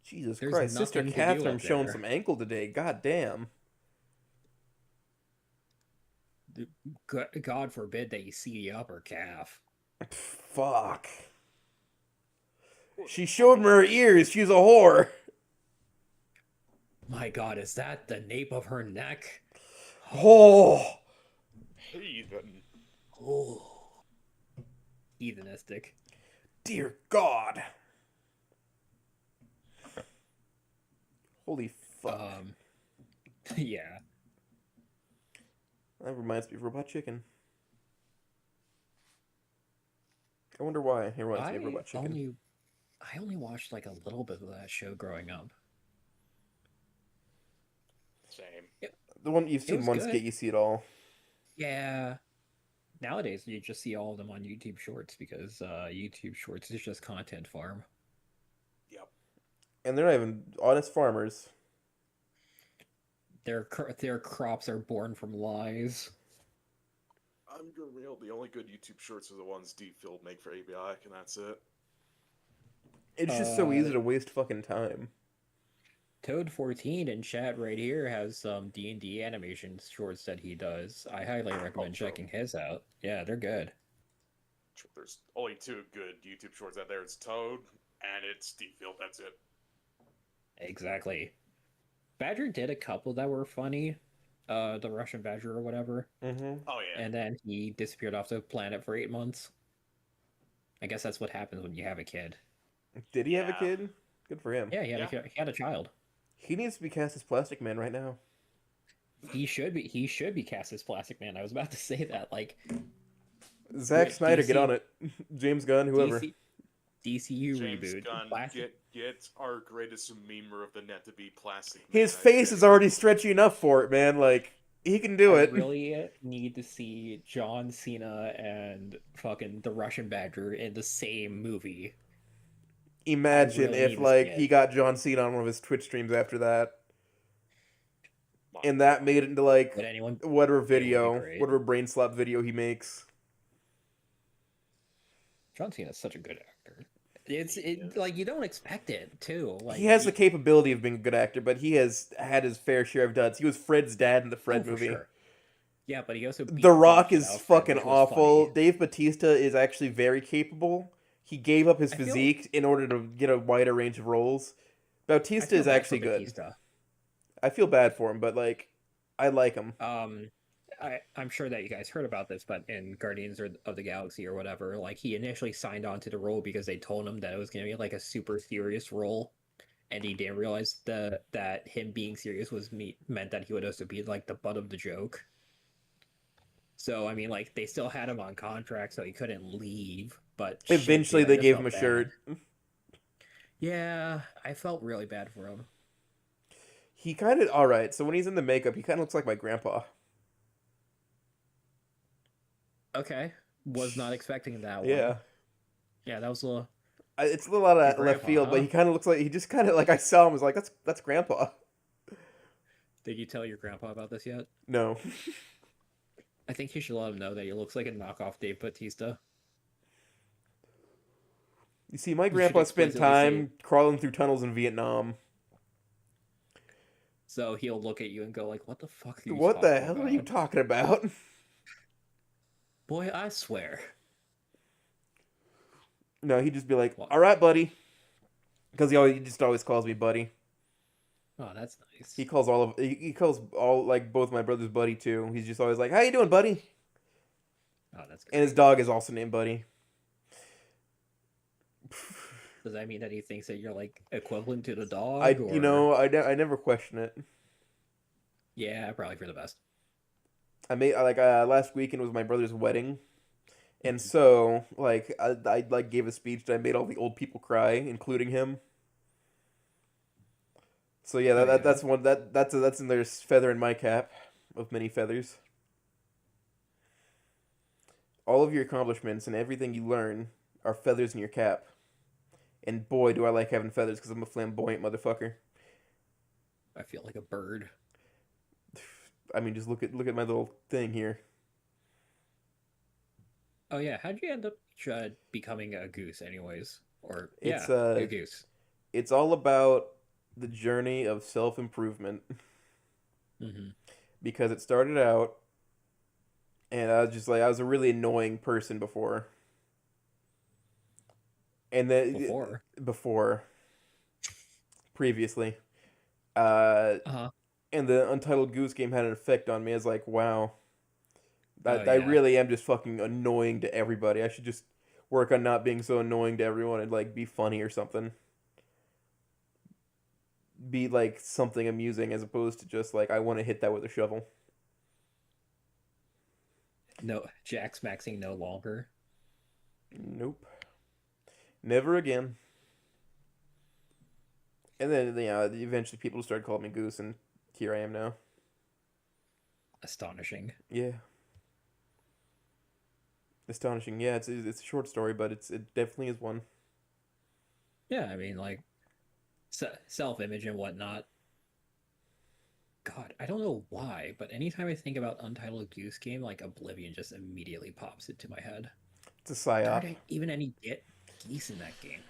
Jesus There's Christ. Sister nothing to do Catherine up showing there. some ankle today. God damn. God forbid that you see the upper calf. Fuck. She showed me her ears. She's a whore. My God, is that the nape of her neck? Oh. Heathen. Oh, heathenistic. Dear God. Holy fuck. Yeah. That reminds me of Robot Chicken. I wonder why it reminds me of Robot Chicken. I only watched like a little bit of that show growing up. Same. The one you've seen was once, good. get you see it all. Yeah. Nowadays, you just see all of them on YouTube Shorts because YouTube Shorts is just content farm. Yep. And they're not even honest farmers. Their crops are born from lies. I'm gonna be real. The only good YouTube shorts are the ones Deep Field make for ABI, and that's it. It's just so easy to waste fucking time. Toad14 in chat right here has some D&D animation shorts that he does. I highly recommend checking his out. Yeah, they're good. There's only two good YouTube shorts out there. It's Toad and it's Deep Field. That's it. Exactly. Badger did a couple that were funny. The Russian Badger or whatever. Mm-hmm. Oh yeah. And then he disappeared off the planet for 8 months. I guess that's what happens when you have a kid. Did he have a Yeah. kid? Good for him. Yeah, he had a child. He needs to be cast as Plastic Man right now. He should be cast as Plastic Man. I was about to say that. Like Zack Wait, Snyder, DC get on it. James Gunn, whoever. DCU James reboot. Gunn, Plastic. get our greatest memer of the net to be Plastic Man. His face is already stretchy enough for it, man. Like, he can do I it. really need to see John Cena and fucking the Russian Badger in the same movie. Imagine really if, need to like, see he it. got John Cena on one of his Twitch streams after that. And that made it into, like, Would anyone? whatever video, great. whatever brain slap video he makes. John Cena's such a good actor. It's like you don't expect it too. Like He has the capability of being a good actor, but he has had his fair share of duds. He was Fred's dad in the Fred for movie. sure. Yeah, but he also beat The Rock shit is out of Fred, fucking which was awful. funny. Dave Bautista is actually very capable. He gave up his I feel- physique in order to get a wider range of roles. I Bautista feel is bad for actually good. Batista. I feel bad for him, but like, I like him. I'm sure that you guys heard about this, but in of the Galaxy or whatever, like he initially signed on to the role because they told him that it was going to be like a super serious role, and he didn't realize that him being serious meant that he would also be like the butt of the joke. So I mean, like they still had him on contract, so he couldn't leave. But shit, Eventually, dude, I they just gave him felt a bad. shirt. Yeah, I felt really bad for him. He kind of all right. So when he's in the makeup, he kind of looks like my grandpa. Okay, was not expecting that one. Yeah, Yeah, that was a little it's a little out your of left grandpa, field, but huh? he kind of looks like he just kind of like I saw him I was like that's grandpa. Did you tell your grandpa about this yet? No, I think you should let him know that he looks like a knockoff Dave Bautista. you see, my You should grandpa spent explicitly say time crawling through tunnels in Vietnam. so he'll look at you and go like, "What the fuck are you What the talking hell are you about?" talking about? Boy, I swear. No, he'd just be like, What? "All right, buddy," because he just always calls me buddy. Oh, that's nice. He calls all like both my brothers buddy too. He's just always like, "How you doing, buddy?" Oh, that's And his great. dog is also named Buddy. Does that mean that he thinks that you're like equivalent to the dog, You or know, I never question it. yeah, probably for the best. I made like last weekend was my brother's wedding, and Mhm. so like I like gave a speech that I made all the old people cry, including him. So yeah, Oh yeah. that's one that's in there's feather in my cap of many feathers. All of your accomplishments and everything you learn are feathers in your cap. And boy, do I like having feathers because I'm a flamboyant motherfucker. I feel like a bird. I mean, just look at my little thing here. Oh yeah, how'd you end up becoming a goose, anyways? Or It's yeah, a goose. it's all about the journey of self improvement Mm-hmm. because it started out, and I was just like I was a really annoying person before, and then Before. before previously, uh, Uh-huh. and the Untitled Goose Game had an effect on me. I was like, wow, Oh I yeah. really am just fucking annoying to everybody. I should just work on not being so annoying to everyone and like be funny or something. Be like something amusing as opposed to just like I want to hit that with a shovel. No, Jack's maxing no longer. Nope, never again. And then eventually people started calling me Goose, and here I am now. Astonishing. Yeah, astonishing. Yeah, it's a short story, but it definitely is one. Yeah, I mean like self-image and whatnot. God, I don't know why, but anytime I think about Untitled Goose Game, like Oblivion just immediately pops into my head. It's a There psyop. aren't even any geese in that game.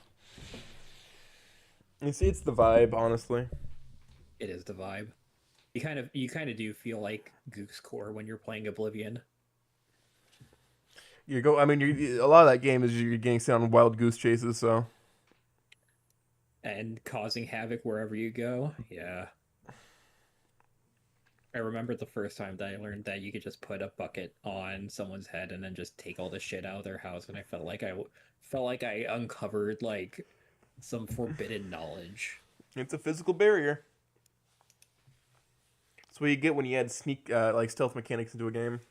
It's the vibe, honestly. It is the vibe. You kind of do feel like Goose Core when you're playing Oblivion You go. I mean, a lot of that game is you're getting sent on wild goose chases. So and causing havoc wherever you go. Yeah. I remember the first time that I learned that you could just put a bucket on someone's head and then just take all the shit out of their house, and I felt like I uncovered like some forbidden knowledge. it's a physical barrier. That's what you get when you add like stealth mechanics into a game,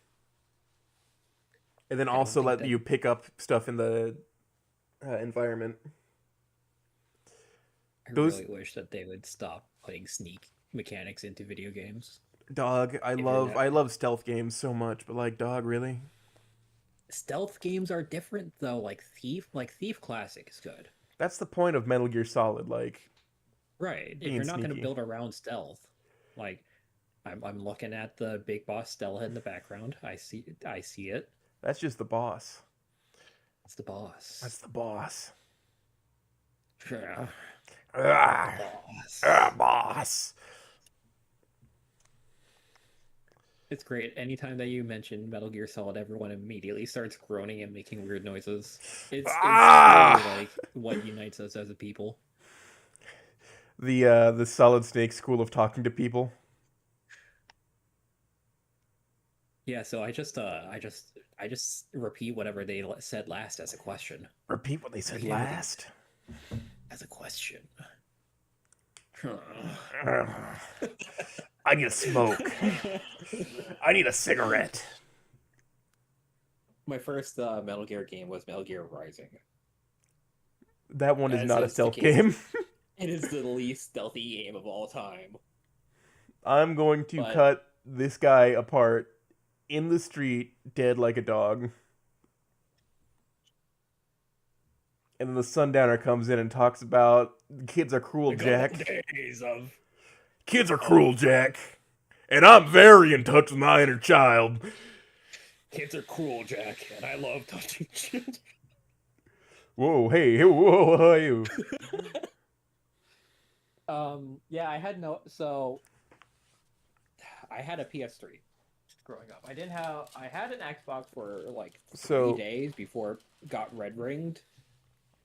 and then I don't also think let that you pick up stuff in the environment. I Those really wish that they would stop putting sneak mechanics into video games. dog, If you're I that love stealth games so much, but like dog, really? stealth games are different though, like Thief Classic is good. That's the point of Metal Gear Solid, like Right. If being you're not going to sneaky. build around stealth, like I'm looking at the big boss Stella in the background. I see it. That's just the boss. It's the boss. That's the boss. Yeah. The Ah, boss. boss. It's great. Anytime that you mention Metal Gear Solid, everyone immediately starts groaning and making weird noises. It's truly Ah. like what unites us as a people. The Solid Snake school of talking to people. Yeah, so I just repeat whatever they said last as a question. Repeat what they said Repeat everything last. as a question. I need a smoke. I need a cigarette. My first Metal Gear game was Metal Gear Rising. That one is As not a is the stealth case. game. It is the least stealthy game of all time. I'm going to But- cut this guy apart in the street, dead like a dog. And then the sundowner comes in and talks about kids are cruel, Jack. Days of Kids are cruel, Jack. And I'm very in touch with my inner child. kids are cruel, Jack, and I love touching children. Whoa, hey, whoa, how are you? Yeah, I had I had a PS3 growing up. I had an Xbox for like 3 days before it got red ringed.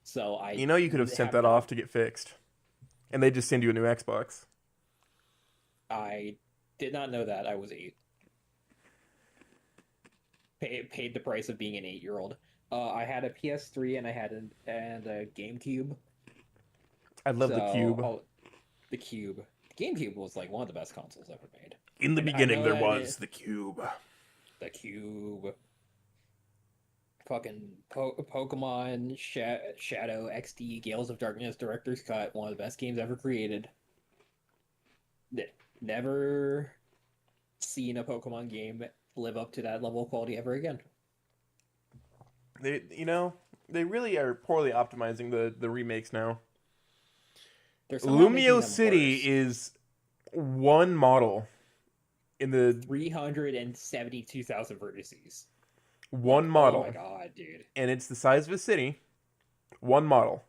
So You know you could have sent that off to get fixed. And they just send you a new Xbox. I did not know that. I was 8. Paid the price of being an 8-year-old. I had a PS3 and I had a GameCube. I love the Cube. The Cube. The GameCube was like one of the best consoles ever made. In the And I beginning, know there that was the Cube. The Cube. Fucking Pokemon Shadow XD Gales of Darkness Director's Cut. One of the best games ever created. Never seen a Pokemon game live up to that level of quality ever again. They really are poorly optimizing the remakes now. They're somehow making Lumio them City worse. is one model in the 372,000 vertices. one model. Oh my god, dude. And it's the size of a city. One model.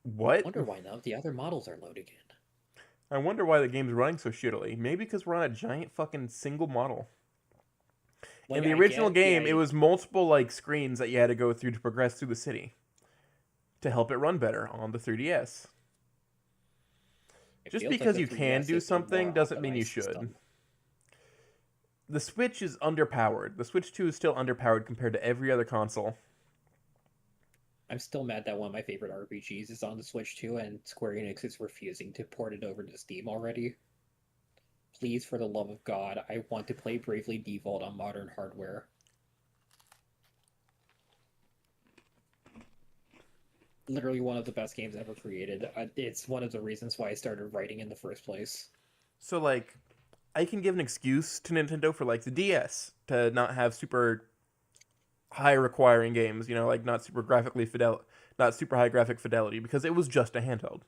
What? I wonder why none of the other models are loading in. I wonder why the game's running so shittily. Maybe because we're on a giant fucking single model. In the original game, it was multiple like screens that you had to go through to progress through the city to help it run better on the 3DS. Just because you can do something doesn't mean you should. The Switch is underpowered. The Switch 2 is still underpowered compared to every other console. I'm still mad that one of my favorite RPGs is on the Switch 2 and Square Enix is refusing to port it over to Steam already. Please, for the love of God, I want to play Bravely Default on modern hardware. Literally one of the best games ever created. It's one of the reasons why I started writing in the first place. So, like, I can give an excuse to Nintendo for, like, the DS to not have super high requiring games, like not super high graphic fidelity, because it was just a handheld.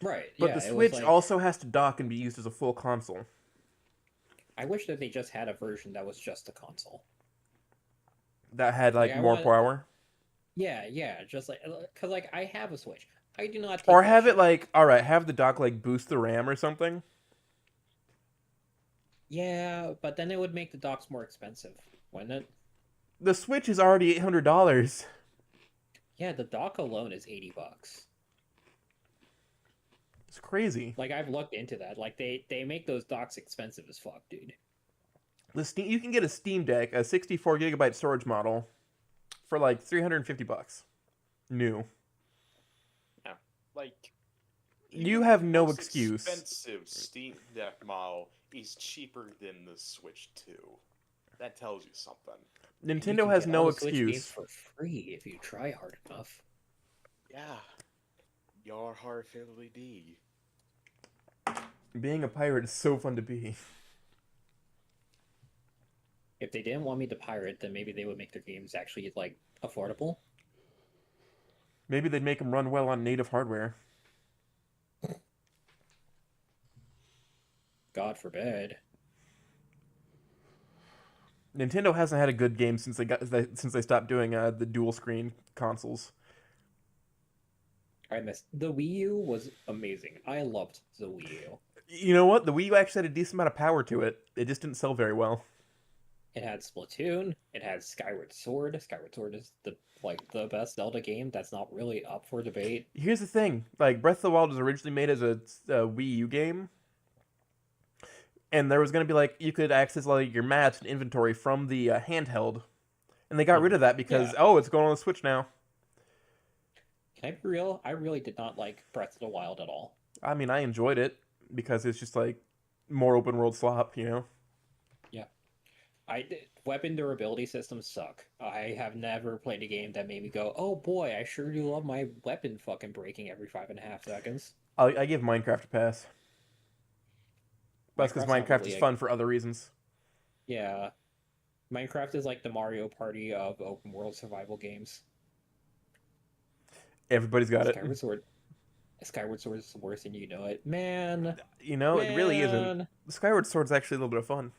Right. But the Switch also has to dock and be used as a full console. I wish that they just had a version that was just a console. That had more power. Yeah, just like, because like I have a Switch. I do not. Or have it like, all right, have the dock like boost the RAM or something. Yeah, but then it would make the docks more expensive, wouldn't it? The Switch is already $800. Yeah, the dock alone is $80. It's crazy. Like, I've looked into that. Like, they make those docks expensive as fuck, dude. You can get a Steam Deck, a 64 gigabyte storage model, for like $350. New. Yeah, like you have no most excuse. Expensive Steam Deck model is cheaper than the Switch 2. That tells you something. Nintendo has no excuse. For free if you try hard enough. Yeah, your heart fiddly D. Being a pirate is so fun to be. If they didn't want me to pirate, then maybe they would make their games actually like affordable. Maybe they'd make them run well on native hardware. God forbid. Nintendo hasn't had a good game since they stopped doing the dual screen consoles. I missed the Wii U was amazing. I loved the Wii U. You know what? The Wii U actually had a decent amount of power to it. It just didn't sell very well. It had Splatoon. It had Skyward Sword. Skyward Sword is the best Zelda game. That's not really up for debate. Here's the thing: like Breath of the Wild was originally made as a Wii U game. and there was going to be like you could access like your maps and inventory from the handheld, and they got rid of that because Yeah. oh, it's going on the Switch now. Can I be real? I really did not like Breath of the Wild at all. I mean, I enjoyed it because it's just like more open world slop, you know. Yeah. Weapon durability systems suck. I have never played a game that made me go, "Oh boy, I sure do love my weapon fucking breaking every 5.5 seconds." I give Minecraft a pass. That's because Minecraft's not Minecraft is really fun for other reasons. yeah. Minecraft is like the Mario Party of open world survival games. Everybody's got it. Skyward Sword. Skyward Sword is worse than you know it, man. You know, it really isn't. Man. Skyward Sword's actually a little bit of fun.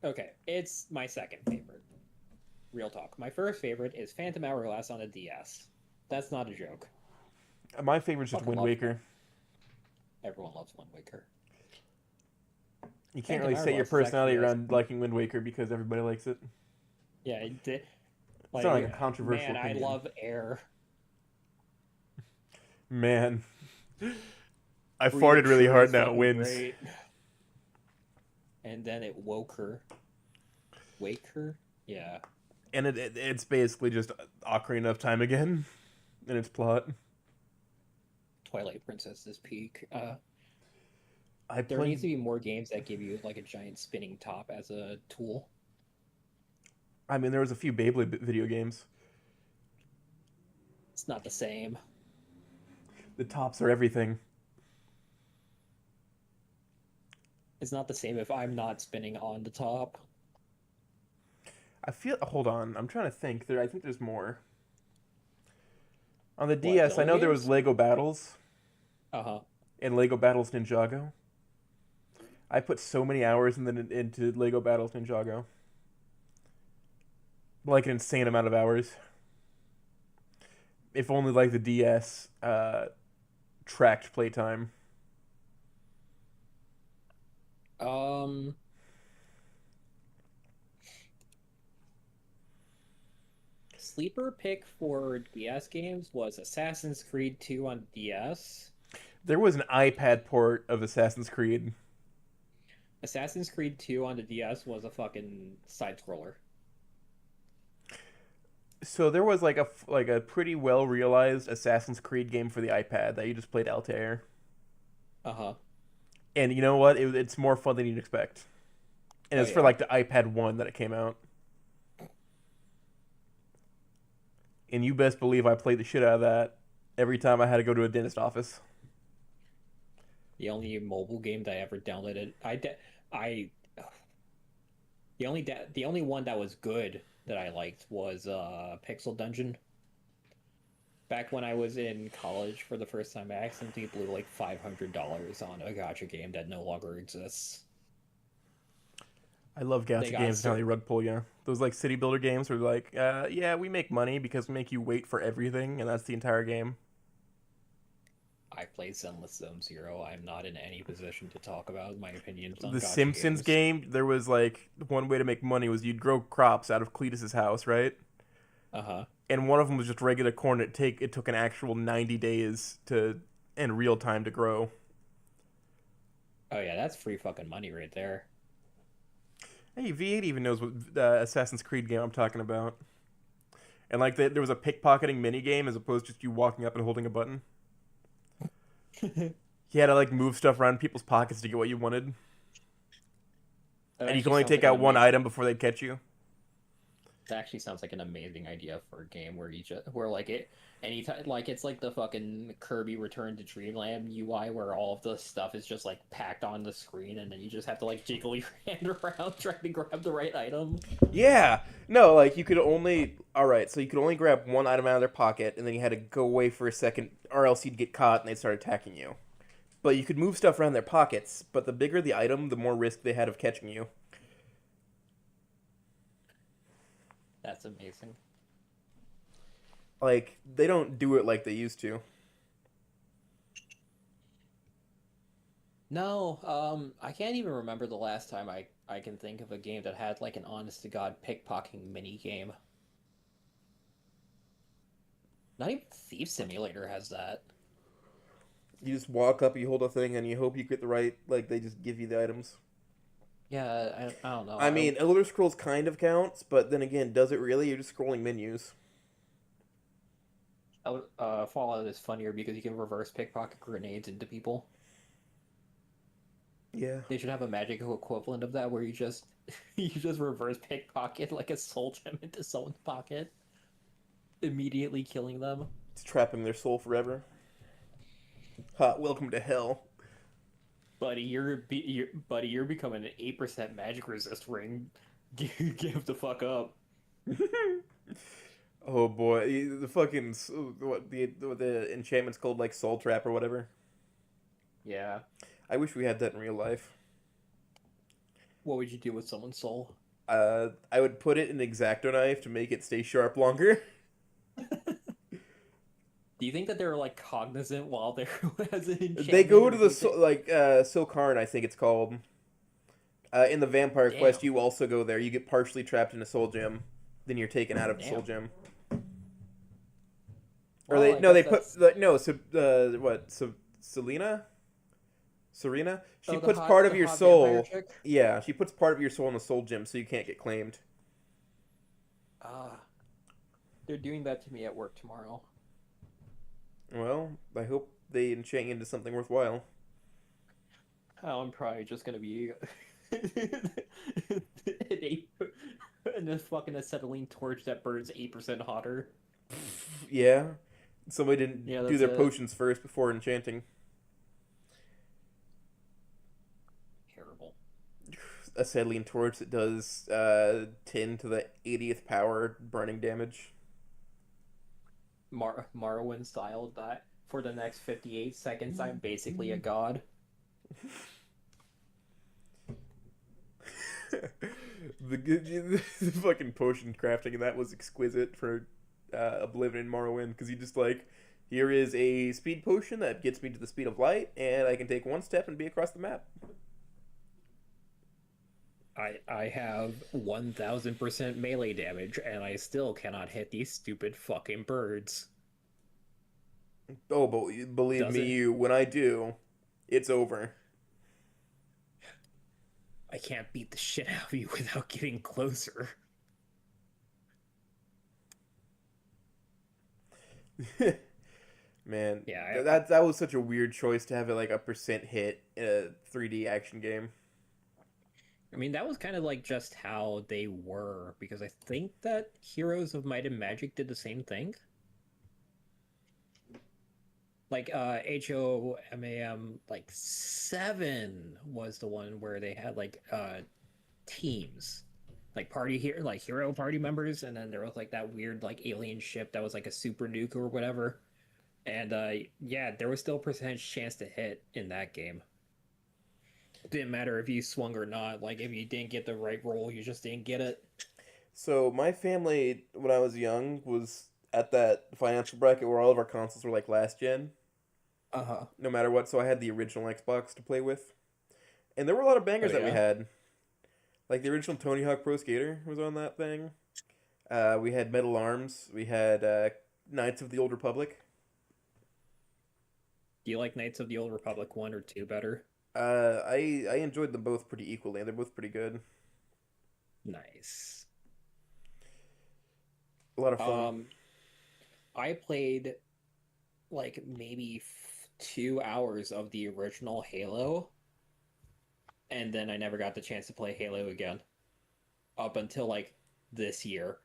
Okay, it's my second favorite. Real talk. My first favorite is Phantom Hourglass on a DS. That's not a joke. My favorite's just Fucking Wind love Waker. Everyone loves Wind Waker. You can't Phantom really set your Hourglass is actually personality nice. around liking Wind Waker because everybody likes it. Yeah, it did. It's not like a controversial man, opinion. I love air. Man. I Breathe farted really sure hard is now. It fucking wins. great. And then it woke her. Wake her? Yeah. And it's basically just Ocarina of Time again in its plot. Twilight Princess's peak. I There needs to played. be more games that give you like a giant spinning top as a tool. I mean, there was a few Beyblade video games. It's not the same. The tops are everything. It's not the same if I'm not spinning on the top. I feel. Hold on, I'm trying to think. I think there's more. On the What, DS, I Zelda know there was games? Lego Battles Uh-huh. and Lego Battles Ninjago. I put so many hours into Lego Battles Ninjago. Like an insane amount of hours. If only like the DS tracked playtime. Um Sleeper pick for DS games was Assassin's Creed 2 on DS. There was an iPad port of Assassin's Creed. Assassin's Creed 2 on the DS was a fucking side scroller. So there was like a pretty well realized Assassin's Creed game for the iPad that you just played Altair. Uh-huh. And you know what? It's more fun than you'd expect. And Oh it's for yeah. like the iPad 1 that it came out. And you best believe I played the shit out of that every time I had to go to a dentist office. The only mobile game that I ever downloaded, the only one that was good that I liked was Pixel Dungeon. Back when I was in college for the first time, I accidentally blew like $500 on a gacha game that no longer exists. I love They gacha got games and how so they rug pull you. Those like city builder games where like, yeah, we make money because we make you wait for everything, and that's the entire game. I played Zenless Zone Zero. I'm not in any position to talk about my opinions on The gacha Simpsons games. game, there was like one way to make money was you'd grow crops out of Cletus's house, right? Uh-huh. And one of them was just regular corn. It took an actual 90 days to in real time to grow. Oh yeah, that's free fucking money right there. Hey, V8 even knows what Assassin's Creed game I'm talking about. And like there was a pickpocketing mini game as opposed to just you walking up and holding a button. You had to like move stuff around people's pockets to get what you wanted, That and you actually can only sounds take like an out one amazing- item before they'd catch you. That actually sounds like an amazing idea for a game where you just where like it anytime like it's like the fucking Kirby Return to Dreamland UI where all of the stuff is just like packed on the screen and then you just have to like jiggle your hand around trying to grab the right item. Yeah, no, like you could only. All right, so you could only grab one item out of their pocket, and then you had to go away for a second, or else you'd get caught and they'd start attacking you. But you could move stuff around their pockets. But the bigger the item, the more risk they had of catching you. That's amazing. Like they don't do it like they used to. No, I can't even remember the last time I can think of a game that had like an honest to god pickpocketing mini game. Not even Thief Simulator has that. You just walk up, you hold a thing, and you hope you get the right. Like they just give you the items. Yeah, I don't know. I mean, Elder Scrolls kind of counts, but then again, does it really? You're just scrolling menus. Fallout is funnier because you can reverse pickpocket grenades into people. Yeah. They should have a magical equivalent of that where you just you just reverse pickpocket like a soul gem into someone's pocket, immediately killing them. It's trapping their soul forever. Ha, welcome to hell. Buddy, you're becoming an 8% magic resist ring. Give the fuck up. Oh boy, the fucking the enchantment's called like Soul Trap or whatever. Yeah. I wish we had that in real life. What would you do with someone's soul? I would put it in an X-Acto knife to make it stay sharp longer. Do you think that they're like cognizant while they're as an enchantment? They go to the Silkarn, I think it's called. In the Vampire Quest, you also go there. You get partially trapped in a soul gem, then you're taken out of the soul gem. Or they put Selena? Serena? She puts part of your soul. Yeah, she puts part of your soul in the soul gem so you can't get claimed. They're doing that to me at work tomorrow. Well, I hope they enchant you into something worthwhile. Oh, I'm probably just gonna be and a fucking acetylene torch that burns 8% hotter. Yeah. Somebody didn't do their potions first before enchanting. Terrible. Acetylene torch that does 10 to the 80th power burning damage. Morrowind style that for the next 58 seconds I'm basically a god. the fucking potion crafting and that was exquisite for Oblivion and Morrowind because you just like, here is a speed potion that gets me to the speed of light and I can take one step and be across the map. I have 1000% melee damage and I still cannot hit these stupid fucking birds. Oh, but believe me, when I do, it's over. I can't beat the shit out of you without getting closer. Man, yeah, that was such a weird choice to have it like a % hit in a 3D action game. I mean, that was kind of like just how they were, because I think that Heroes of Might and Magic did the same thing. Like, HOMAM, like, 7 was the one where they had, like, teams. Like, hero party members, and then there was, like, that weird, like, alien ship that was, like, a super nuke or whatever. And, yeah, there was still a percentage chance to hit in that game. It didn't matter if you swung or not. Like, if you didn't get the right roll, you just didn't get it. So, my family, when I was young, was at that financial bracket where all of our consoles were, like, last gen. Uh-huh. No matter what, so I had the original Xbox to play with. And there were a lot of bangers that we had. Like, the original Tony Hawk Pro Skater was on that thing. We had Metal Arms. We had Knights of the Old Republic. Do you like Knights of the Old Republic 1 or 2 better? I enjoyed them both pretty equally. They're both pretty good. Nice. A lot of fun. I played like maybe 2 hours of the original Halo, and then I never got the chance to play Halo again. Up until like this year,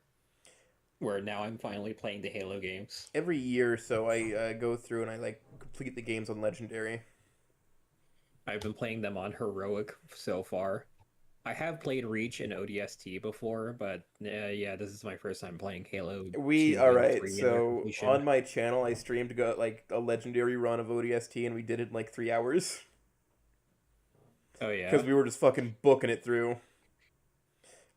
where now I'm finally playing the Halo games. Every year or so I go through and I like complete the games on Legendary. I've been playing them on Heroic so far. I have played Reach and ODST before, but yeah, this is my first time playing Halo. Alright, so on my channel I streamed like a Legendary run of ODST and we did it in like 3 hours. Oh yeah? Because we were just fucking booking it through.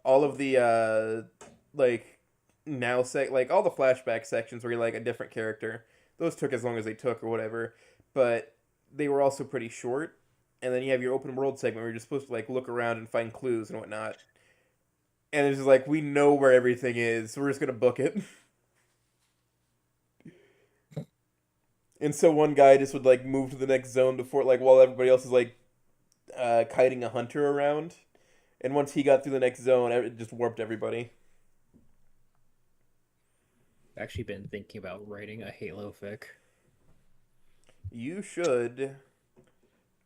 All of the, like, like, all the flashback sections where you're like a different character, those took as long as they took or whatever, but they were also pretty short. And then you have your open world segment where you're just supposed to, like, look around and find clues and whatnot. And it's just like, we know where everything is, so we're just gonna book it. And so one guy just would like move to the next zone before like while everybody else is like kiting a hunter around. And once he got through the next zone, it just warped everybody. I've actually been thinking about writing a Halo fic. You should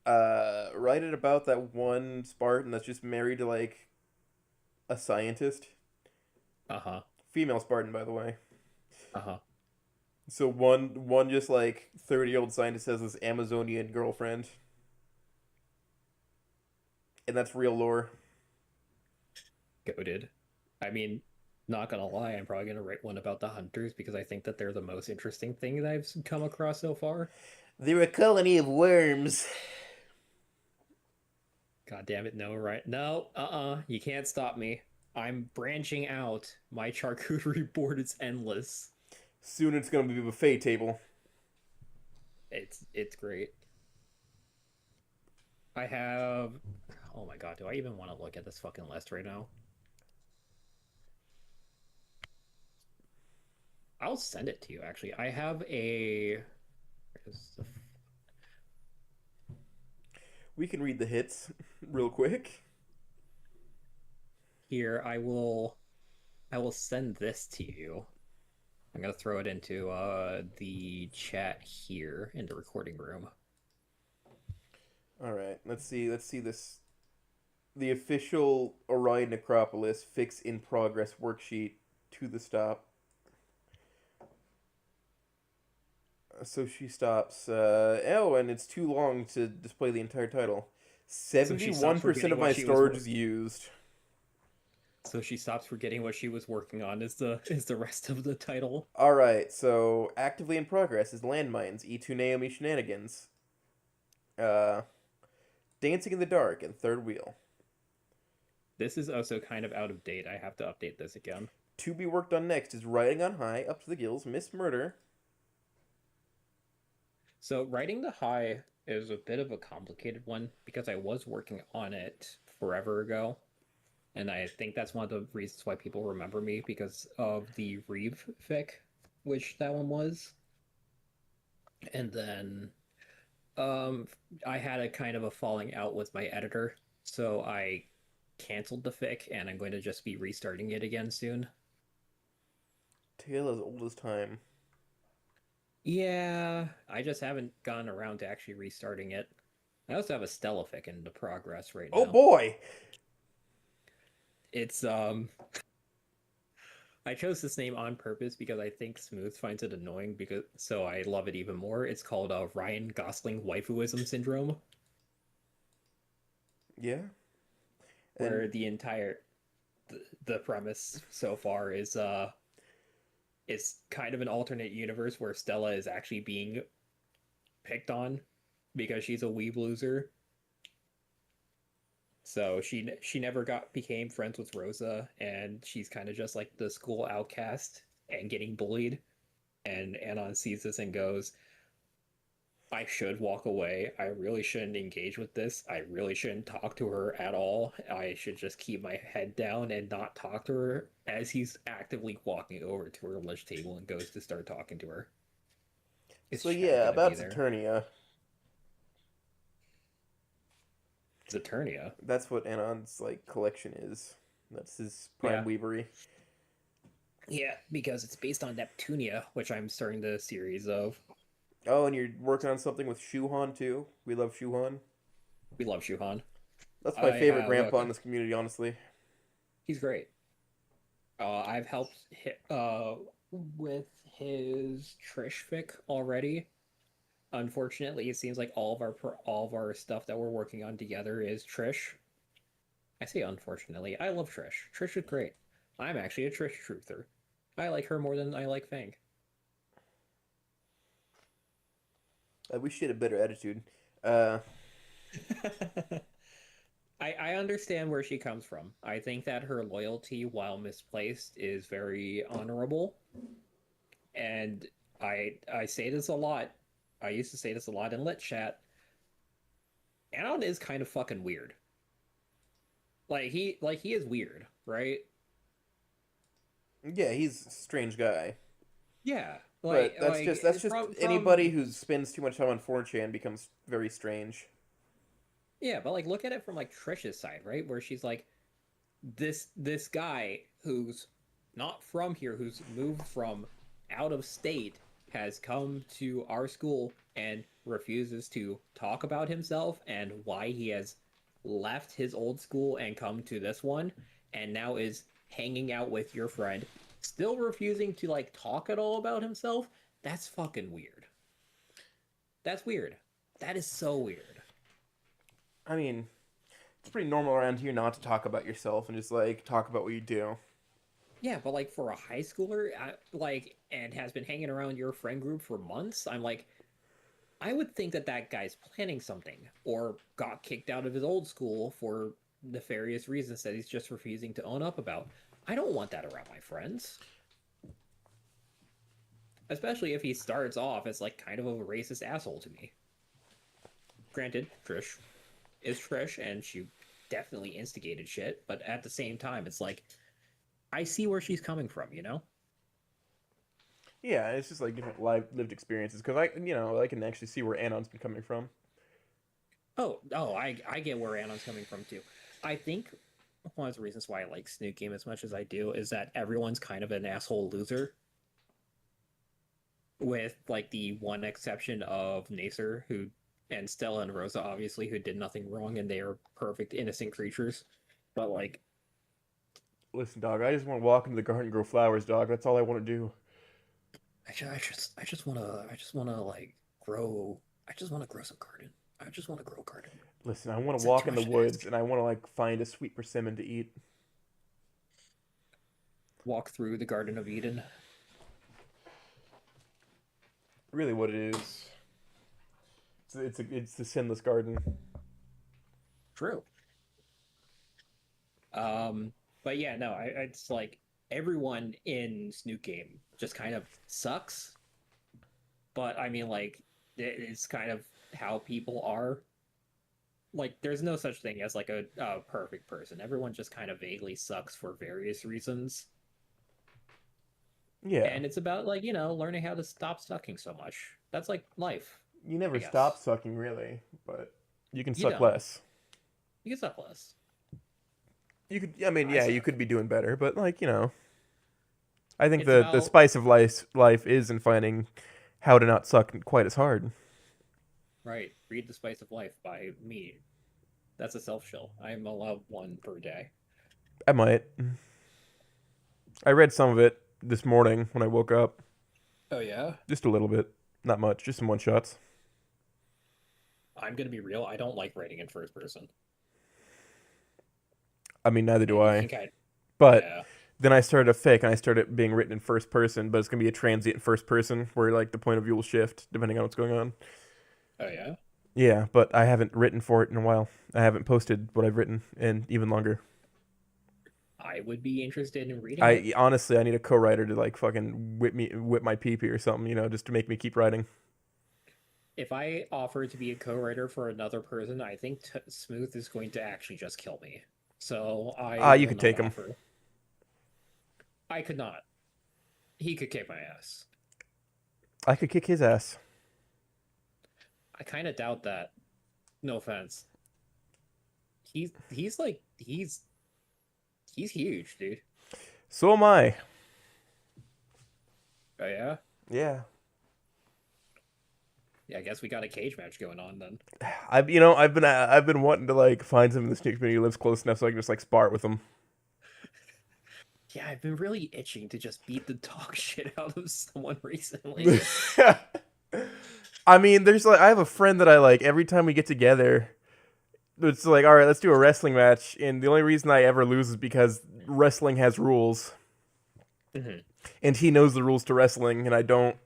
write it about that one Spartan that's just married to like a scientist. Uh-huh. Female Spartan, by the way. Uh-huh. So one just like 30-year-old scientist has this Amazonian girlfriend. And that's real lore. Goated. I mean, not gonna lie, I'm probably gonna write one about the hunters because I think that they're the most interesting thing that I've come across so far. They're a colony of worms. God damn it, no, right? No, you can't stop me. I'm branching out. My charcuterie board is endless. Soon it's gonna be a buffet table. It's great. I have... Oh my god, do I even want to look at this fucking list right now? I'll send it to you, actually. I have a... We can read the hits real quick. Here, I will send this to you. I'm gonna throw it into the chat here in the recording room. All right, let's see this. The official OrionNecropolis fix in progress worksheet to the stop. So she stops. Oh, and it's too long to display the entire title. 71% of my storage is used. So she stops forgetting what she was working on is the rest of the title. Alright, so actively in progress is Landmines, E2 Naomi Shenanigans. Dancing in the Dark, and Third Wheel. This is also kind of out of date. I have to update this again. To be worked on next is Riding on High, Up to the Gills, Miss Murder. So Riding the High is a bit of a complicated one because I was working on it forever ago. And I think that's one of the reasons why people remember me because of the Reeve fic, which that one was. And then I had a kind of a falling out with my editor, so I canceled the fic and I'm going to just be restarting it again soon. Tale as old as time. Yeah, I just haven't gotten around to actually restarting it. I also have a Stella fic in the progress right now. Oh boy! It's I chose this name on purpose because I think Smooth finds it annoying so I love it even more. It's called Ryan Gosling waifuism syndrome. Yeah. Where the entire the premise so far is it's kind of an alternate universe where Stella is actually being picked on because she's a weeb loser. So she never became friends with Rosa, and she's kind of just like the school outcast and getting bullied. And Anon sees this and goes, I should walk away. I really shouldn't engage with this. I really shouldn't talk to her at all. I should just keep my head down and not talk to her, as he's actively walking over to her lunch table and goes to start talking to her. So yeah, about Saturnia. Saturnia? That's what Anon's like collection is. That's his prime weavery. Yeah, because it's based on Neptunia, which I'm starting the series of. Oh, and you're working on something with Shuhan too? We love Shuhan. We love Shuhan. That's my favorite grandpa in this community, honestly. He's great. I've helped with his Trish fic already. Unfortunately, it seems like all of our stuff that we're working on together is Trish. I say unfortunately. I love Trish. Trish is great. I'm actually a Trish truther. I like her more than I like Fang. I wish she had a better attitude. I understand where she comes from. I think that her loyalty, while misplaced, is very honorable. And I say this a lot. I used to say this a lot in Lit Chat. Anon is kind of fucking weird. He is weird, right? Yeah, he's a strange guy. Yeah, But that's just from anybody who spends too much time on 4chan becomes very strange. yeah, but like look at it from like Trish's side, right? Where she's like, this guy who's not from here, who's moved from out of state, has come to our school and refuses to talk about himself and why he has left his old school and come to this one, and now is hanging out with your friend, still refusing to like talk at all about himself. That's fucking weird. That's weird. That is so weird. I mean, it's pretty normal around here not to talk about yourself and just like talk about what you do. Yeah, but like for a high schooler, like, and has been hanging around your friend group for months, I'm like, I would think that that guy's planning something, or got kicked out of his old school for nefarious reasons that he's just refusing to own up about. I don't want that around my friends. Especially if he starts off as like kind of a racist asshole to me. Granted, Trish is Trish, and she definitely instigated shit, but at the same time, it's like, I see where she's coming from, you know? Yeah, it's just like different lived experiences because I can actually see where Anon's been coming from. I get where Anon's coming from too. I think one of the reasons why I like Snoot Game as much as I do is that everyone's kind of an asshole loser. With like the one exception of Nacer, who and Stella and Rosa, obviously, who did nothing wrong and they are perfect innocent creatures. But like, Listen, dog, I just want to walk into the garden and grow flowers, dog. That's all I want to do. I just wanna like grow. I just want to grow some garden. I just want to grow a garden. Listen, I want Is to that walk too in the much to woods ask? and I want to like find a sweet persimmon to eat. Walk through the Garden of Eden. Really, what it is. It's the sinless garden. True. But yeah, no, it's like everyone in Snoot Game just kind of sucks. But I mean, like, it's kind of how people are. Like, there's no such thing as like a perfect person. Everyone just kind of vaguely sucks for various reasons. Yeah, And it's about like, learning how to stop sucking so much. That's like life, you I never stop guess. sucking, really, but you can You suck don't. less. You can suck less. You could, I mean, I yeah, you suck. could be doing better, but like I think It's the about spice of life is in finding how to not suck quite as hard. right. Read The Spice of Life by me. That's a self shill. I'm allowed one per day. I might. I read some of it this morning when I woke up. Oh yeah? Just a little bit. Not much. Just some one shots. I'm gonna be real, I don't like writing in first person. I mean, neither do And you I. think I But yeah. then I started a fic and I started it being written in first person, but it's going to be a transient first person where like the point of view will shift depending on what's going on. Oh yeah? Yeah, but I haven't written for it in a while. I haven't posted what I've written in even longer. I would be interested in reading it. I honestly, I need a co-writer to like fucking whip my pee or something, just to make me keep writing. If I offer to be a co-writer for another person, I think Smooth is going to actually just kill me. So I You will could not take him. offer. I could not. He could kick my ass. I could kick his ass. I kind of doubt that. No offense. He's like he's huge, dude. So am I. Oh yeah? Yeah. Yeah, I guess we got a cage match going on then. I've been wanting to like find someone in the sneak community who lives close enough so I can just like spar it with them. Yeah, I've been really itching to just beat the dog shit out of someone recently. I mean, there's like I have a friend that I like every time we get together. It's like, all right, let's do a wrestling match, and the only reason I ever lose is because wrestling has rules, Mhm. and he knows the rules to wrestling, and I don't.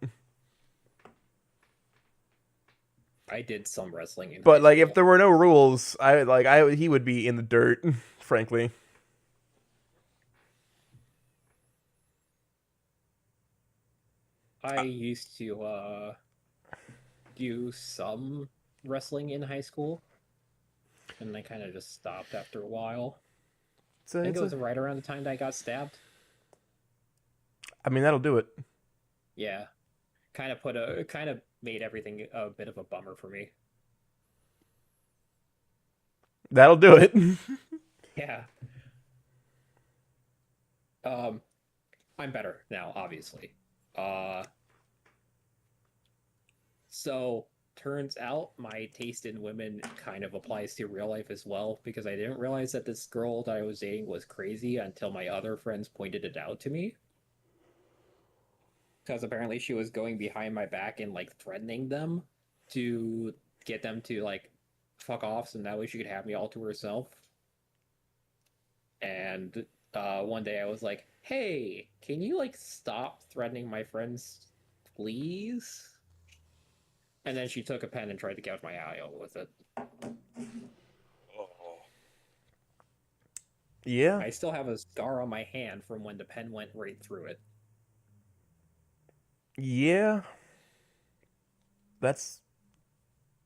I did some wrestling in But high like, if school. there were no rules, he would be in the dirt, frankly. I used to do some wrestling in high school, and I kind of just stopped after a while. I think it was right around the time that I got stabbed. I mean, that'll do it. Yeah. kind of made everything a bit of a bummer for me. That'll do it. Yeah. I'm better now, obviously. Uh, so turns out my taste in women kind of applies to real life as well, because I didn't realize that this girl that I was dating was crazy until my other friends pointed it out to me. Because apparently she was going behind my back and like threatening them to get them to like fuck off, so that way she could have me all to herself. And one day I was like, "Hey, can you like stop threatening my friends, please?" And then she took a pen and tried to gouge my eye out with it. Oh. Yeah. I still have a scar on my hand from when the pen went right through it. Yeah. That's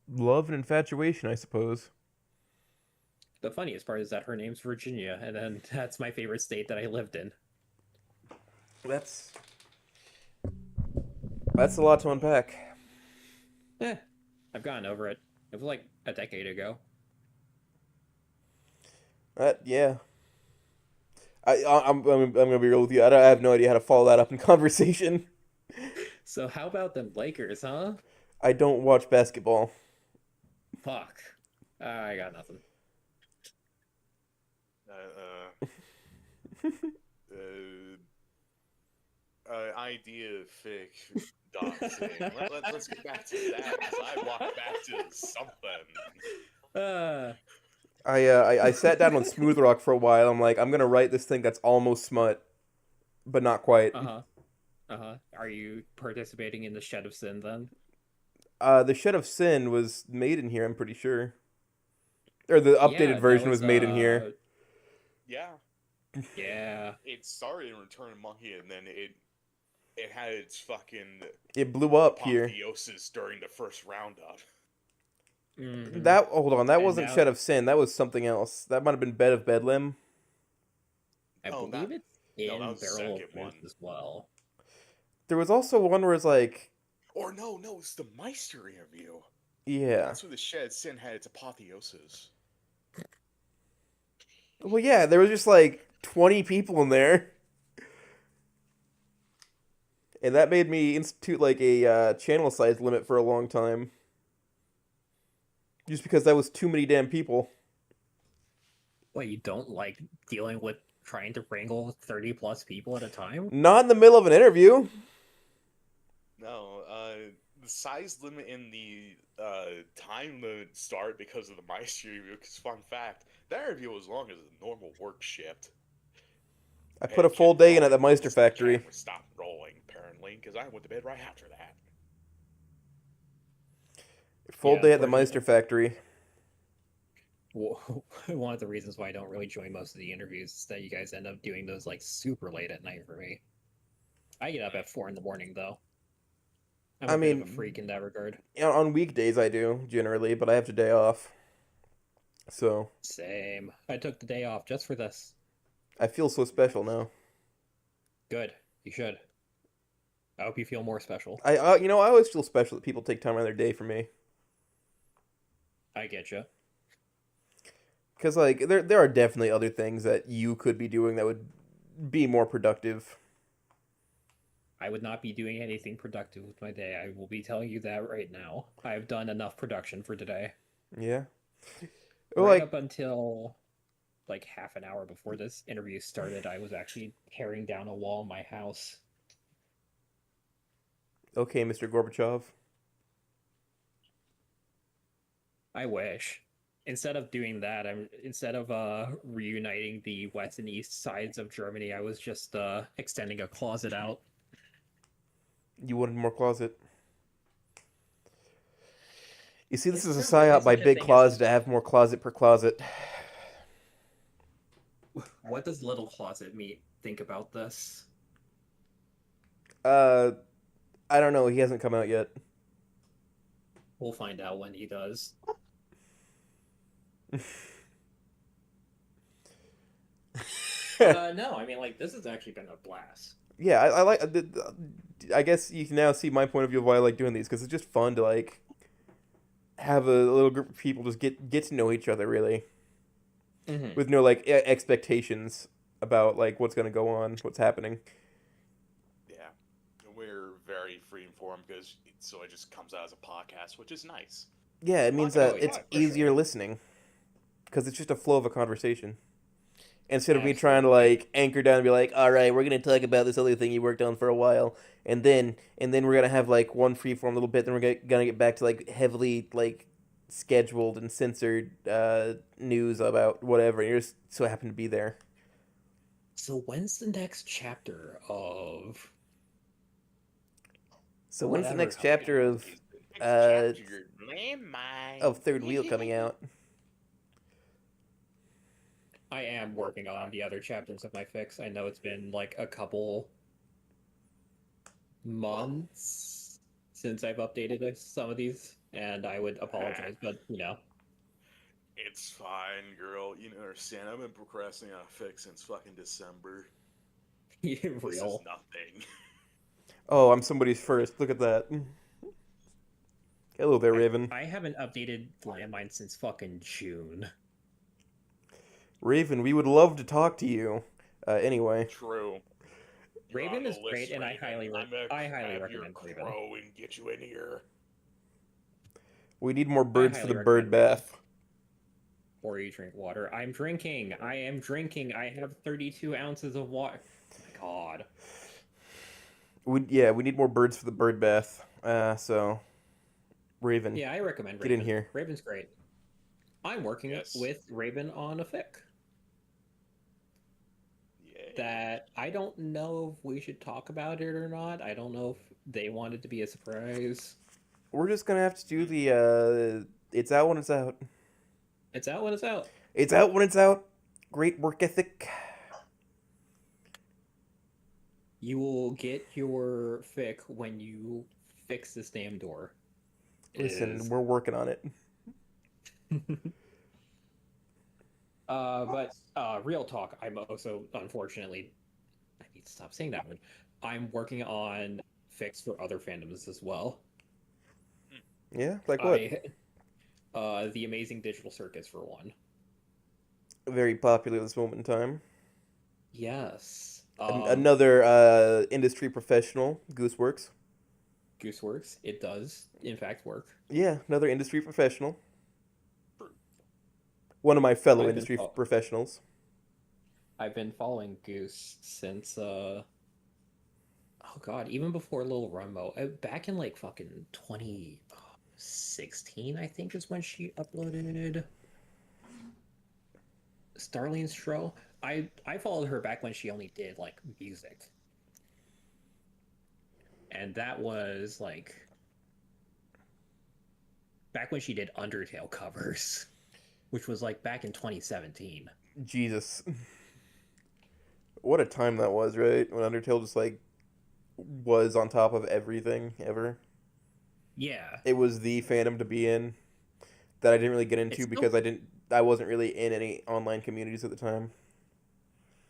love and infatuation, I suppose. The funniest part is that her name's Virginia, and then that's my favorite state that I lived in. That's a lot to unpack. I've gotten over it. It was like a decade ago. Yeah. I'm gonna be real with you. I have no idea how to follow that up in conversation. So how about them Lakers, huh? I don't watch basketball. Fuck. I got nothing. Idea of fic dot thing. Let's get back to that, because I walked back to something. I sat down on Smooth Rock for a while. I'm like, I'm gonna write this thing that's almost smut, but not quite. Are you participating in the Shed of Sin then? The Shed of Sin was made in here, I'm pretty sure. Or the updated version was made in here. Yeah. Yeah. It started in Return of Monkey, and then it had its fucking It blew up here. apotheosis during the first roundup. Mm-hmm. Hold on, that wasn't now, Shed of Sin. That was something else. That might have been Bed of Bedlam. I believe it's in that was the Barrel of second Truth one. as well. There was also one where it's like, or no, it's the Meister interview. Yeah. That's where the Shed of Sin had its apotheosis. Well, yeah, there was just like 20 people in there. And that made me institute like a channel size limit for a long time. Just because that was too many damn people. What, you don't like dealing with trying to wrangle 30 plus people at a time? Not in the middle of an interview. No, the size limit in the time limit start because of the Meister review. Because fun fact, that review was as long as a normal work shift. I put a full day in at the Meister The factory. camera stopped rolling apparently because I went to bed right after that. Full day at the Meister factory. One of the reasons why I don't really join most of the interviews is that you guys end up doing those like super late at night for me. I get up at 4 in the morning though. I'm a bit of a freak in that regard. On weekdays I do, generally, but I have a day off. So. Same. I took the day off just for this. I feel so special now. Good. You should. I hope you feel more special. I always feel special that people take time out of their day for me. I get you. Because, like, there are definitely other things that you could be doing that would be more productive. I would not be doing anything productive with my day. I will be telling you that right now. I've done enough production for today. Yeah. Right up until like half an hour before this interview started, I was actually tearing down a wall in my house. Okay, Mr. Gorbachev. I wish. Instead of doing that, instead of reuniting the west and east sides of Germany, I was just extending a closet out. You wanted more closet. You see, this is a psyop by Big Closet to have more closet per closet. What does Little Closet think about this? I don't know. He hasn't come out yet. We'll find out when he does. No, I mean, like, this has actually been a blast. yeah, I like. I guess you can now see my point of view of why I like doing these because it's just fun to like have a little group of people just get to know each other really Hmm. with no like expectations about like what's gonna go on, what's happening. Yeah, we're very free informed because so it just comes out as a podcast, which is nice. Yeah, it means Oh that yeah, it's for easier sure. listening because it's just a flow of a conversation instead of me trying to Absolutely. like anchor down and be like, all right, we're gonna talk about this other thing you worked on for a while, and then we're gonna have like one freeform little bit, then gonna get back to like heavily like scheduled and censored news about whatever. And you just so happen to be there. So when's the next chapter of So when's the whatever next coming chapter out? of Is the next uh chapter your landmine? of Third Wheel coming out? I am working on the other chapters of my fix. I know it's been like a couple months since I've updated some of these, and I would apologize, but It's fine, girl. You don't understand. I've been procrastinating on a fix since fucking December. This is real. nothing. Oh, I'm somebody's first. Look at that. Hello there, Raven. I haven't updated landmine since fucking June. Raven, we would love to talk to you. Anyway, True. You're on Raven the is great, list, and Raven. I'm I gonna highly have your recommend Raven. crow and get you in here. we need more I birds for the highly bird recommend Raven. bath. Or you drink water. I'm drinking. I am drinking. I have 32 ounces of water. Oh my god. We need more birds for the bird bath. So Raven, Yeah, I recommend get in Raven. here. Raven's great. I'm working Yes. with Raven on a fic Yay. that I don't know if we should talk about it or not. I don't know if they want it to be a surprise. We're just gonna have to do the it's out when it's out. It's out when it's out. It's out when it's out. Great work ethic. You will get your fic when you fix this damn door. Listen, we're working on it. But real talk, I'm also unfortunately I need to stop saying that one. I'm working on fics for other fandoms as well. Yeah, like what? The Amazing Digital Circus for one. Very popular at this moment in time. Yes. Another industry professional, Gooseworks. Gooseworks. It does, in fact, work. Yeah, another industry professional. One of my fellow I've been industry fol- professionals. I've been following Goose since oh god, even before Lil Rumbo. Back in like fucking 2016, I think is when she uploaded Starling's Show. I followed her back when she only did like music. And that was like back when she did Undertale covers, which was like back in 2017. Jesus. What a time that was, right? When Undertale just like was on top of everything ever. Yeah. It was the fandom to be in that I didn't really get into It's because still I wasn't really in any online communities at the time.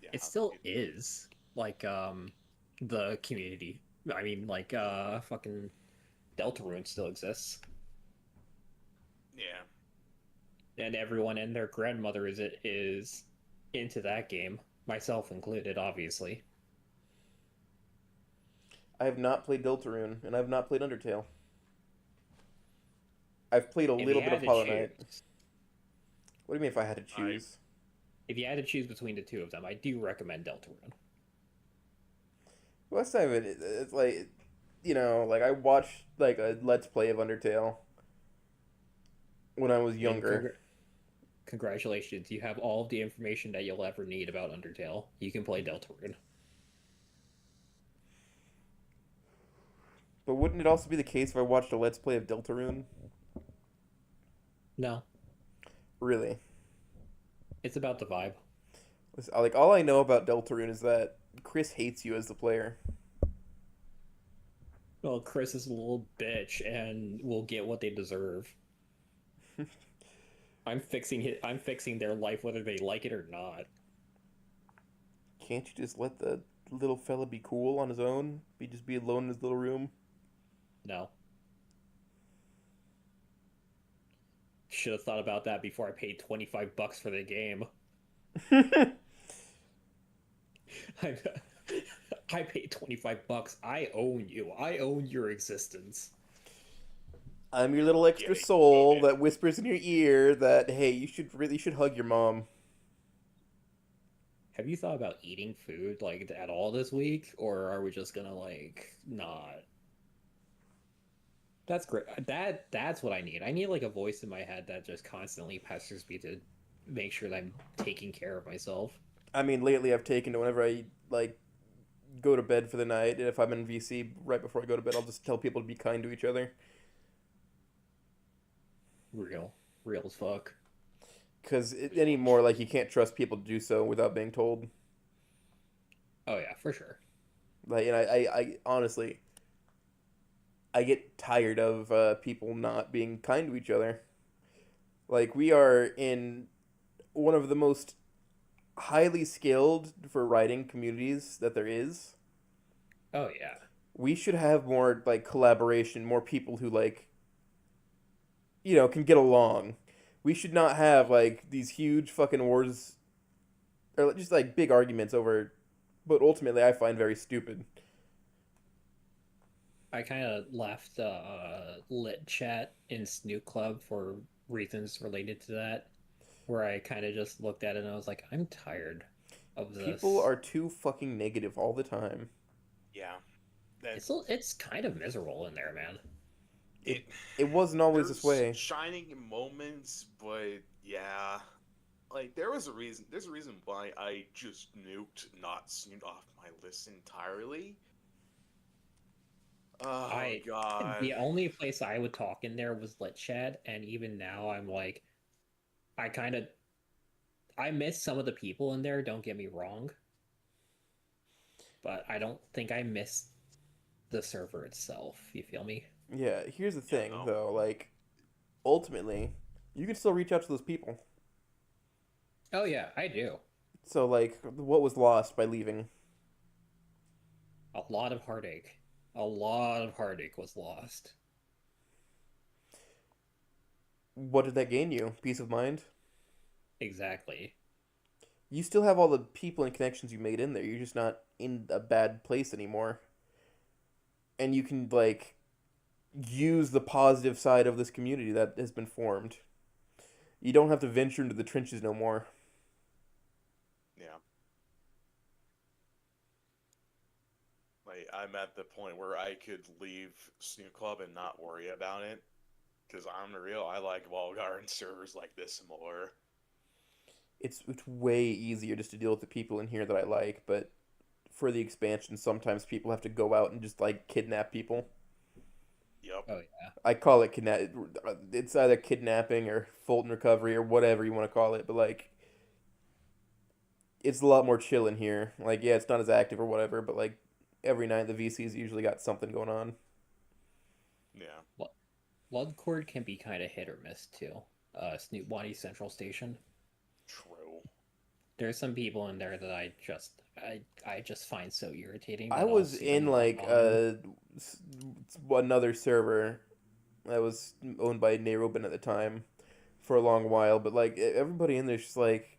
Yeah, it still is like the community. I mean like fucking Deltarune still exists. Yeah. And everyone and their grandmother is into that game, myself included, obviously. I have not played Deltarune and I've not played Undertale. I've played a If you little bit had of to Hollow Knight. choose, What do you mean if I had to I choose? if you had to choose between the two of them, I do recommend Deltarune. Last time it's like, like I watched like a Let's Play of Undertale when I was And younger. congratulations, you have all of the information that you'll ever need about Undertale. You can play Deltarune. But wouldn't it also be the case if I watched a Let's Play of Deltarune? No, Really? it's about the vibe. Listen, like all I know about Deltarune is that Chris hates you as the player. Well, Chris is a little bitch and will get what they deserve. I'm fixing their life whether they like it or not. Can't you just let the little fella be cool on his own? Be alone in his little room? No. Should have thought about that before I paid $25 for the game. I, I paid $25. I own you. I own your existence. I'm your little extra Getting soul voted. that whispers in your ear that hey, you should hug your mom. Have you thought about eating food like at all this week, or are we just gonna like not? That's great. That's what I need. I need like a voice in my head that just constantly pesters me to make sure that I'm taking care of myself. I mean, lately I've taken to whenever I like go to bed for the night, and if I'm in VC right before I go to bed, I'll just tell people to be kind to each other. Real, real as fuck. Because anymore, like you can't trust people to do so without being told. Oh yeah, for sure. Like, and I honestly, I get tired of people not being kind to each other. Like we are in one of the most highly skilled for writing communities that there is. Oh yeah. We should have more like collaboration, more people who like you know can get along. We should not have like these huge fucking wars or just like big arguments over but ultimately I find very stupid. I kind of left lit chat in Snoot Club for reasons related to that, where I kind of just looked at it and I was like, I'm tired of People this. are too fucking negative all the time. Yeah. That It's kind of miserable in there, man. It it it wasn't always this there's way. shining moments, but yeah. Like there's a reason why I just nuked not snoot off my list entirely. Oh I god. the only place I would talk in there was lit chat, and even now I'm like, I kind of I miss some of the people in there. Don't get me wrong, but I don't think I miss the server itself. You feel me? Yeah, here's the Yeah, thing no. though, like ultimately, you can still reach out to those people. Oh yeah, I do. So like what was lost by leaving? A lot of heartache. A lot of heartache was lost. What did that gain you? Peace of mind? Exactly. You still have all the people and connections you made in there. You're just not in a bad place anymore. And you can like use the positive side of this community that has been formed. You don't have to venture into the trenches no more. Yeah. Like I'm at the point where I could leave Snoot Club and not worry about it. Because I'm real, I like walled garden servers like this more. It's way easier just to deal with the people in here that I like, but for the expansion, sometimes people have to go out and just like kidnap people. Yep. Oh yeah. I call it kidnap. It's either kidnapping or Fulton recovery or whatever you want to call it, but like it's a lot more chill in here. Like yeah, it's not as active or whatever, but like every night the VC's usually got something going on. Yeah. Bloodcord can be kind of hit or miss too. Snoot Bonnie Central Station. True. There's some people in there that I just find so irritating I that I'll was see in them log like on. another server that was owned by Nairobin at the time for a long while, but like everybody in there's just like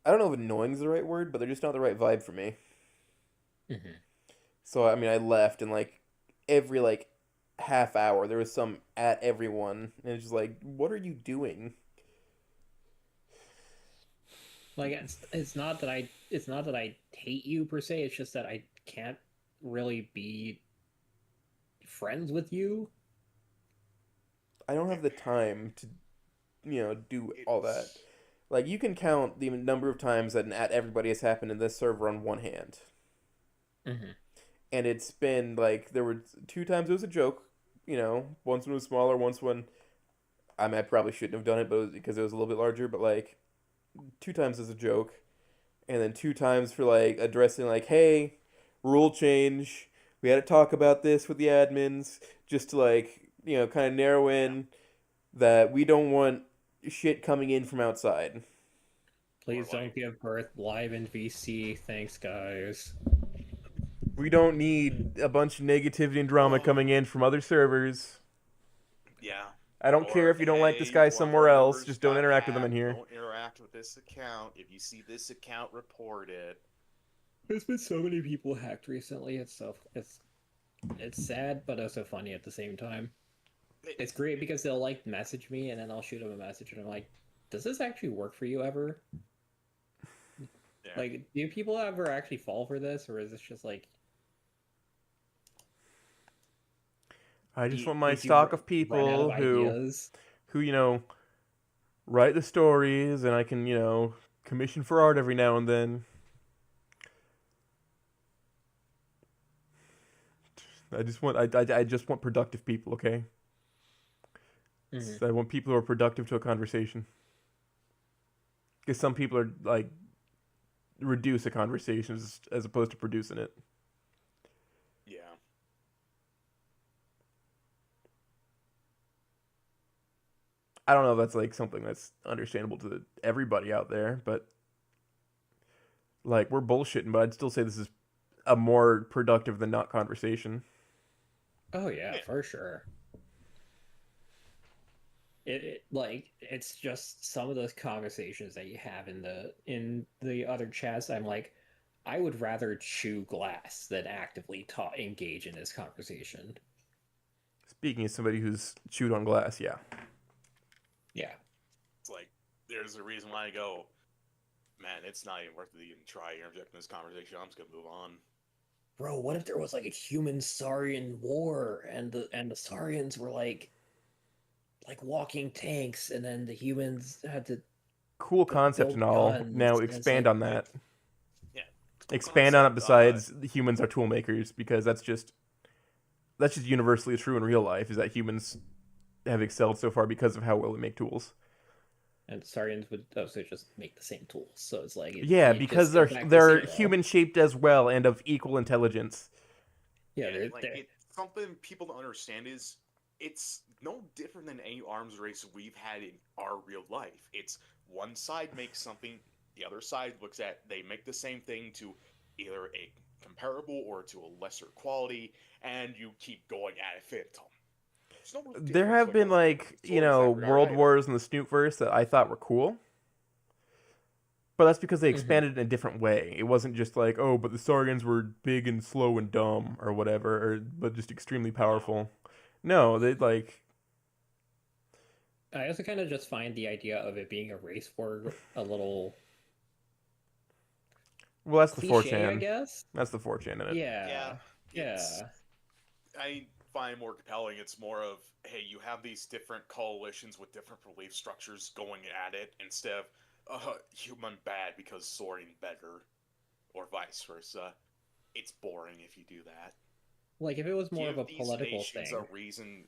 I don't know if annoying is the right word, but they're just not the right vibe for me. Hmm. So I mean, I left and like every like half hour there was some at everyone, and it's just like, what are you doing? Like it's not that I hate you per se. It's just that I can't really be friends with you. I don't have the time to do all that. It's Like you can count the number of times that an at everybody has happened in this server on one hand. Hmm. And it's been like there were two times it was a joke, once when it was smaller, once when I mean I probably shouldn't have done it, but it was because it was a little bit larger. But like two times as a joke, and then two times for like addressing like, hey, rule change. We had to talk about this with the admins just to like kind of narrow yeah. in that we don't want shit coming in from outside. Please Or, don't like, give birth live in VC. Thanks, guys. We don't need a bunch of negativity and drama coming in from other servers. yeah. I don't care Or, if you don't like this hey, guy one of somewhere our else. members Just don't got interact with them in hacked. here. Don't interact with this account. If you see this account, report it. There's been so many people hacked recently. It's sad, but also funny at the same time. It's great because they'll like message me, and then I'll shoot them a message, and I'm like, "Does this actually work for you ever? Yeah. Like, do people ever actually fall for this, or is this just like I just want my did you stock of run out of people ideas?" who write the stories, and I can commission for art every now and then. I just want productive people, okay? Mm-hmm. I want people who are productive to a conversation. Because some people are like reduce a conversation as opposed to producing it. Yeah. I don't know if that's like something that's understandable to everybody out there, but like we're bullshitting, but I'd still say this is a more productive than not conversation. Oh yeah, Yeah. for sure. It's just some of those conversations that you have in the other chats. I'm like, I would rather chew glass than actively engage in this conversation. Speaking as somebody who's chewed on glass, yeah. Yeah. It's like, there's a reason why I go, man, it's not even worth it to even try interjecting this conversation. I'm just going to move on. Bro, what if there was like a human Saurian war and the Saurians were like walking tanks, and then the humans had to Cool concept and build all. guns, Now and it's expand like, on that. Yeah. Cool Expand on it concept. besides the humans are tool makers, because that's just universally true in real life, is that humans have excelled so far because of how well we make tools. and Saurians would also just make the same tools. So it's like Yeah, you because just go back to they're zero. human shaped as well and of equal intelligence. Yeah, And, they're it's something people don't understand is it's no different than any arms race we've had in our real life. It's one side makes something, the other side looks at, they make the same thing to either a comparable or to a lesser quality, and you keep going at infinitum. There's no real There difference have when been it comes like, to swords that regard world either. wars in the Snoopverse that I thought were cool. But that's because they Mhm. expanded in a different way. It wasn't just like, oh, but the Saurians were big and slow and dumb or whatever, but just extremely powerful. No, they like I also kind of just find the idea of it being a race war a little well, that's the cliche, I 4chan. guess. That's the 4chan in it. Yeah, Yeah, it's yeah, I find more compelling. It's more of, hey, you have these different coalitions with different belief structures going at it instead of human bad because Saurian better, or vice versa. It's boring if you do that. like if it was more of Give a these political nations a thing. reason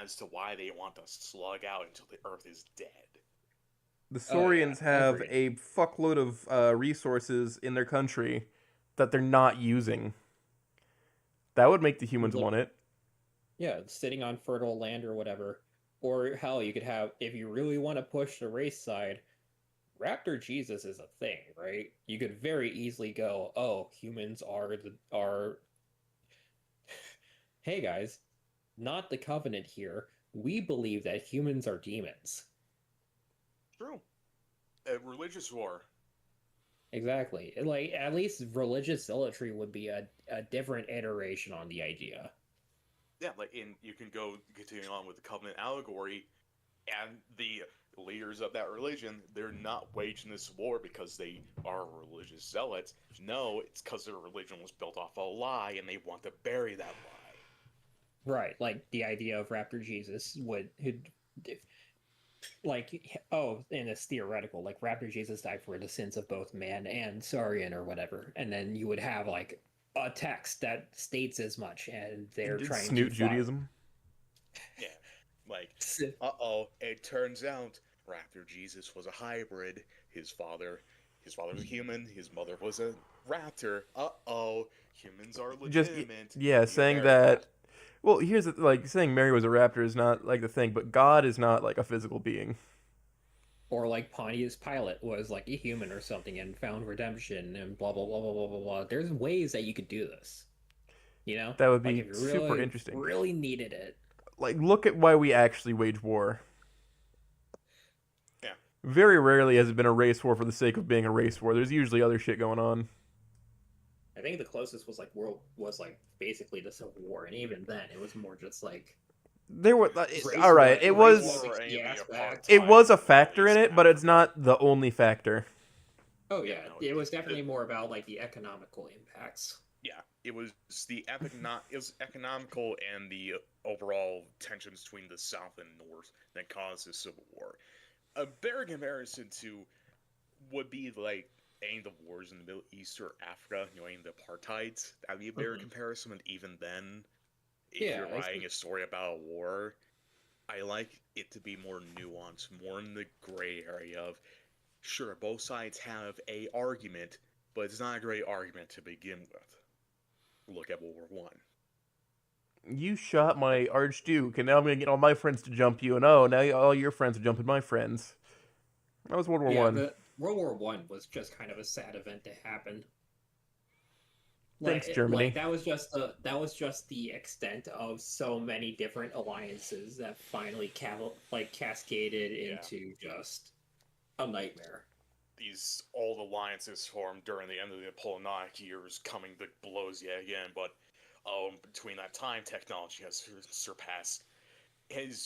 as to why they want to slug out until the Earth is dead. The Oh yeah, Saurians have agreed. a fuckload of resources in their country that they're not using. That would make the humans Look, want it. yeah, sitting on fertile land or whatever. Or hell, you could have, if you really want to push the race side, Raptor Jesus is a thing, right? You could very easily go, oh, humans are hey guys, not the Covenant here. We believe that humans are demons. True. A religious war. Exactly. Like at least religious zealotry would be a different iteration on the idea. Yeah, like you can go continuing on with the Covenant allegory, and the leaders of that religion, they're not waging this war because they are religious zealots. No, it's because their religion was built off a lie, and they want to bury that lie. Right. Like the idea of Raptor Jesus would like oh, and it's theoretical. Like Raptor Jesus died for the sins of both man and Saurian or whatever, and then you would have like a text that states as much, and they're Did trying Snoot to find. Judaism? Yeah, like, it turns out Raptor Jesus was a hybrid. His father was a human. His mother was a raptor. Humans are Just legitimate. yeah, You saying bury that. that. Well, here's the, like saying Mary was a raptor is not like the thing, but God is not like a physical being. Or like Pontius Pilate was like a human or something and found redemption and blah blah blah blah blah blah blah. There's ways that you could do this. You know? That would Like be if you super really, interesting. really needed it. Like, look at why we actually wage war. Yeah. Very rarely has it been a race war for the sake of being a race war. There's usually other shit going on. I think the closest was like basically the Civil War, and even then it was more just like There were race all right. It war- race was war Or any of the aspect. it was a factor apartheid in it, but it's not the only factor. Oh yeah, no, it was definitely more about like the economical impacts. Yeah, it was it was economical and the overall tensions between the South and North that caused the Civil War. A better comparison to would be like any of the wars in the Middle East or Africa, any of the apartheids. That'd be a better comparison. And even then, if Yeah, you're writing a story about a war, I like it to be more nuanced, more in the gray area of, sure, both sides have a argument, but it's not a great argument to begin with. Look at World War One. You shot my archduke, and now I'm gonna get all my friends to jump you, and oh, now all your friends are jumping my friends. That was World War Yeah, One. but World War One was just kind of a sad event to happen. Thanks, Germany. Like that was just the extent of so many different alliances that finally cascaded into just a nightmare. These old alliances formed during the end of the Napoleonic years coming to blows yet again, but between that time, technology has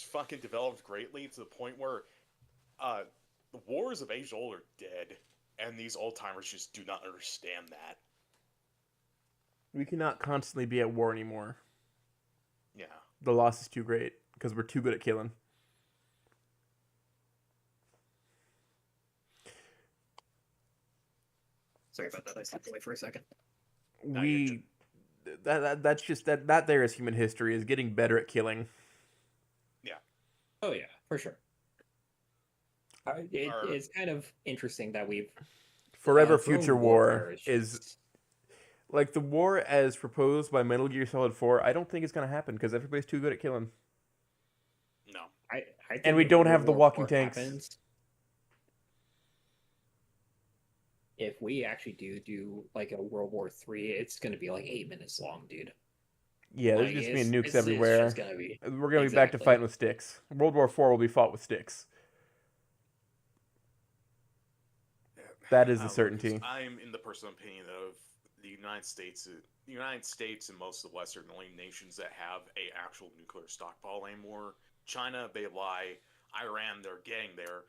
fucking developed greatly to the point where the wars of age old are dead, and these old timers just do not understand that. We cannot constantly be at war anymore. Yeah. The loss is too great because we're too good at killing. Sorry about that. I stepped away for a second. That's just that there is human history is getting better at killing. Yeah. Oh yeah, for sure. It's kind of interesting that we've Forever Future War warfare is like the war as proposed by Metal Gear Solid 4. I don't think it's gonna happen because everybody's too good at killing. No. I think And we if don't World have the War walking IV tanks. happens, if we actually do like a World War III, it's gonna be like 8 minutes long, dude. Yeah, there's Like, just being it's nukes everywhere. just gonna be We're gonna be back to exactly. fighting with sticks. World War 4 will be fought with sticks. That is the certainty. I'm in the personal opinion of the United States. The United States and most of the Western only nations that have a actual nuclear stockpile anymore. China, they lie. Iran, they're getting there.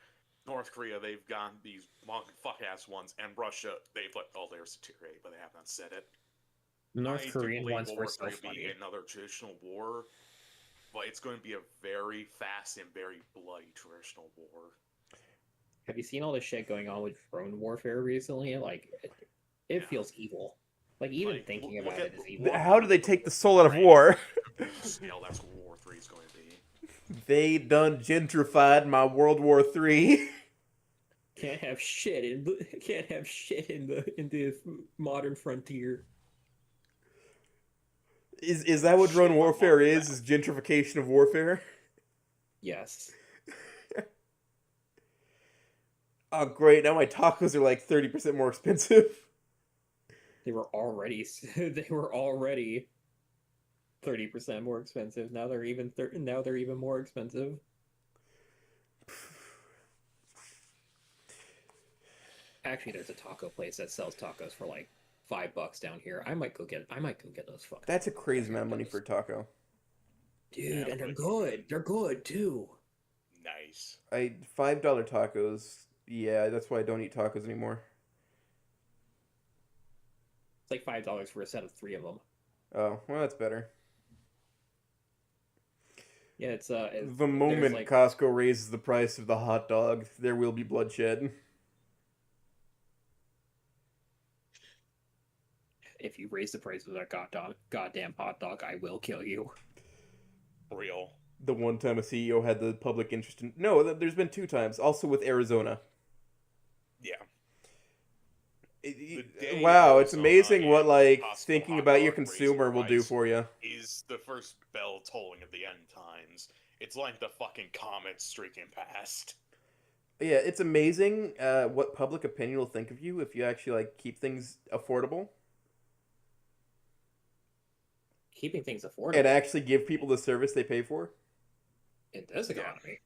North Korea, they've got these fuck-ass ones. And Russia, they've let all theirs deteriorate, but they have not said it. North Korean ones World were War so III funny. be another traditional war, but it's going to be a very fast and very bloody traditional war. Have you seen all the shit going on with drone warfare recently? Like, it feels evil. Like, even thinking about it is evil. How do they take the soul out of war? Scale, that's what World War III is going to be. They done gentrified my World War III. Can't have shit in the modern frontier. Is that what drone warfare is? Is gentrification of warfare? Yes. Oh, great. Now my tacos are like 30% more expensive. They were already 30% more expensive. Now they're even more expensive. Actually, there's a taco place that sells tacos for like $5 down here. I might go get those fucking. That's a crazy amount of money for a taco. Dude, and they're good. They're good too. Nice. $5 tacos. Yeah, that's why I don't eat tacos anymore. It's like $5 for a set of 3 of them. Oh, well, that's better. Yeah, it's the moment like, Costco raises the price of the hot dog, there will be bloodshed. if you raise the price of that goddamn hot dog, I will kill you. Real. The one time a CEO had the public interest in... No, there's been 2 times. Also with Arizona. Yeah. Wow, it's amazing what, like, thinking about your consumer will do for you. Is the first bell tolling of the end times. It's like the fucking comet streaking past. Yeah, it's amazing what public opinion will think of you if you actually like keep things affordable Keeping things and affordable actually give people the service they pay for. in this Yeah. economy.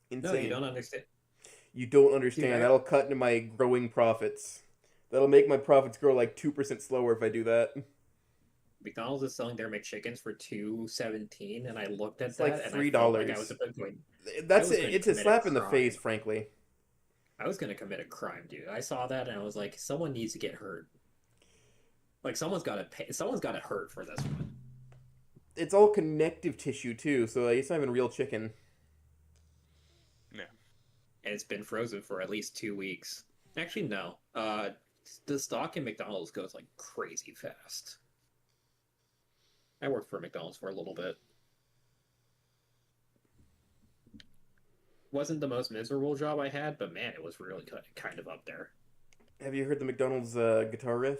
No, you Insane. don't understand. You don't Dude, understand. That'll cut into my growing profits. That'll make my profits grow like 2% slower if I do that. McDonald's is selling their McChickens for $2.17, and I looked at It's like that and I felt like $3. I That's was going to it's a commit a slap in the face, crime. frankly. I was going to commit a crime, dude. I saw that and I was like, someone needs to get hurt. Like someone's got to pay. Someone's got to hurt for this one. It's all connective tissue too, so it's not even real chicken. Yeah. And it's been frozen for at least 2 weeks. Actually, no. The stock in McDonald's goes like crazy fast. I worked for McDonald's for a little bit. Wasn't the most miserable job I had, but man, it was really kind of up there. Have you heard the McDonald's guitar riff?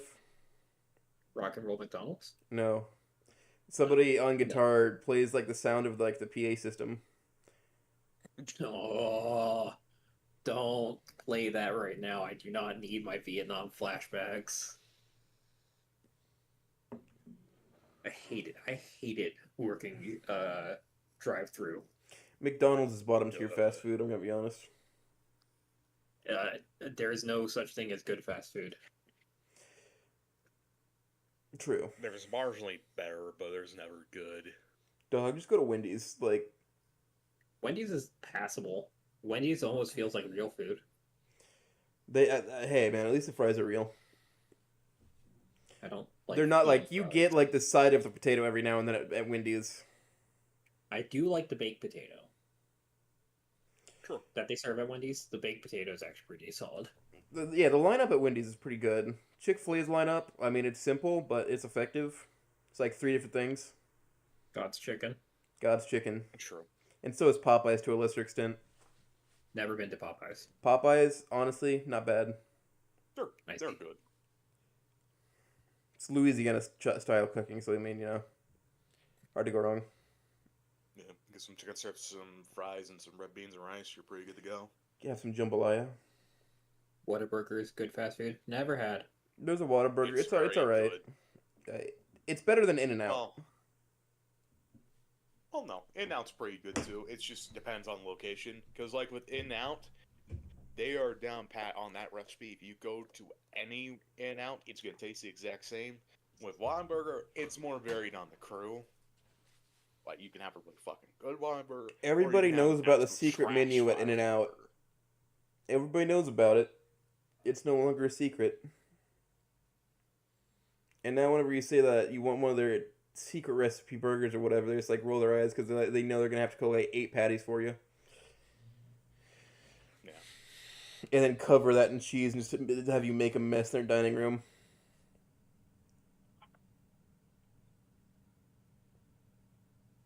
Rock and roll McDonald's? No. Somebody on guitar plays like the sound of like the PA system. Oh, don't play that right now. I do not need my Vietnam flashbacks. I hate it. I hate it working drive-through. McDonald's is bottom tier fast food, I'm gonna be honest. There is no such thing as good fast food. True. There's marginally better, but there's never good. Dog, just go to Wendy's. Like, Wendy's is passable. Wendy's almost feels like real food. they, hey man, at least the fries are real. I don't like. They're not like you fries. get like the side of the potato every now and then at Wendy's. I do like the baked potato True. that they serve at Wendy's. The baked potato is actually pretty solid. Yeah, the lineup at Wendy's is pretty good. Chick-fil-A's lineup, I mean, it's simple, but it's effective. It's like 3 different things. God's chicken. God's chicken. True. And so is Popeyes to a lesser extent. Never been to Popeyes. Popeyes, honestly, not bad. They're good. It's Louisiana style cooking, so I mean, hard to go wrong. Yeah, get some chicken strips, some fries, and some red beans and rice. You're pretty good to go. You have some jambalaya. Whataburger's good fast food. Never had. There's a Whataburger. It's very all right. good. It's better than In-N-Out. Well, no, In-N-Out's pretty good too. It just depends on location. Because like with In-N-Out, they are down pat on that recipe. If you go to any In-N-Out, it's gonna taste the exact same. With Whataburger, it's more varied on the crew. Like you can have a really fucking good Whataburger. Everybody knows about the secret trash menu at In-N-Out. Whataburger. Everybody knows about it. It's no longer a secret. And now whenever you say that you want one of their secret recipe burgers or whatever, they just like roll their eyes because they know they're going to have to cook like 8 patties for you. Yeah. And then cover that in cheese and just have you make a mess in their dining room.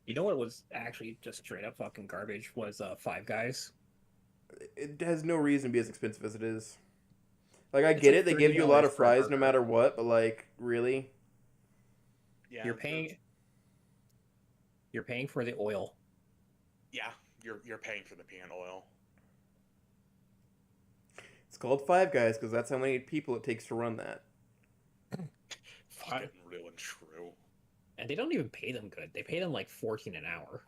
You know what was actually just straight up fucking garbage was Five Guys. It has no reason to be as expensive as it is. Like, I It's get like it, they give you a lot of $30 for a fries no burger. matter what, but like, really? Yeah. You're paying for the oil. Yeah, you're paying for the peanut oil. It's called Five Guys because that's how many people it takes to run that. Fucking real and true. And they don't even pay them good. They pay them like 14 an hour.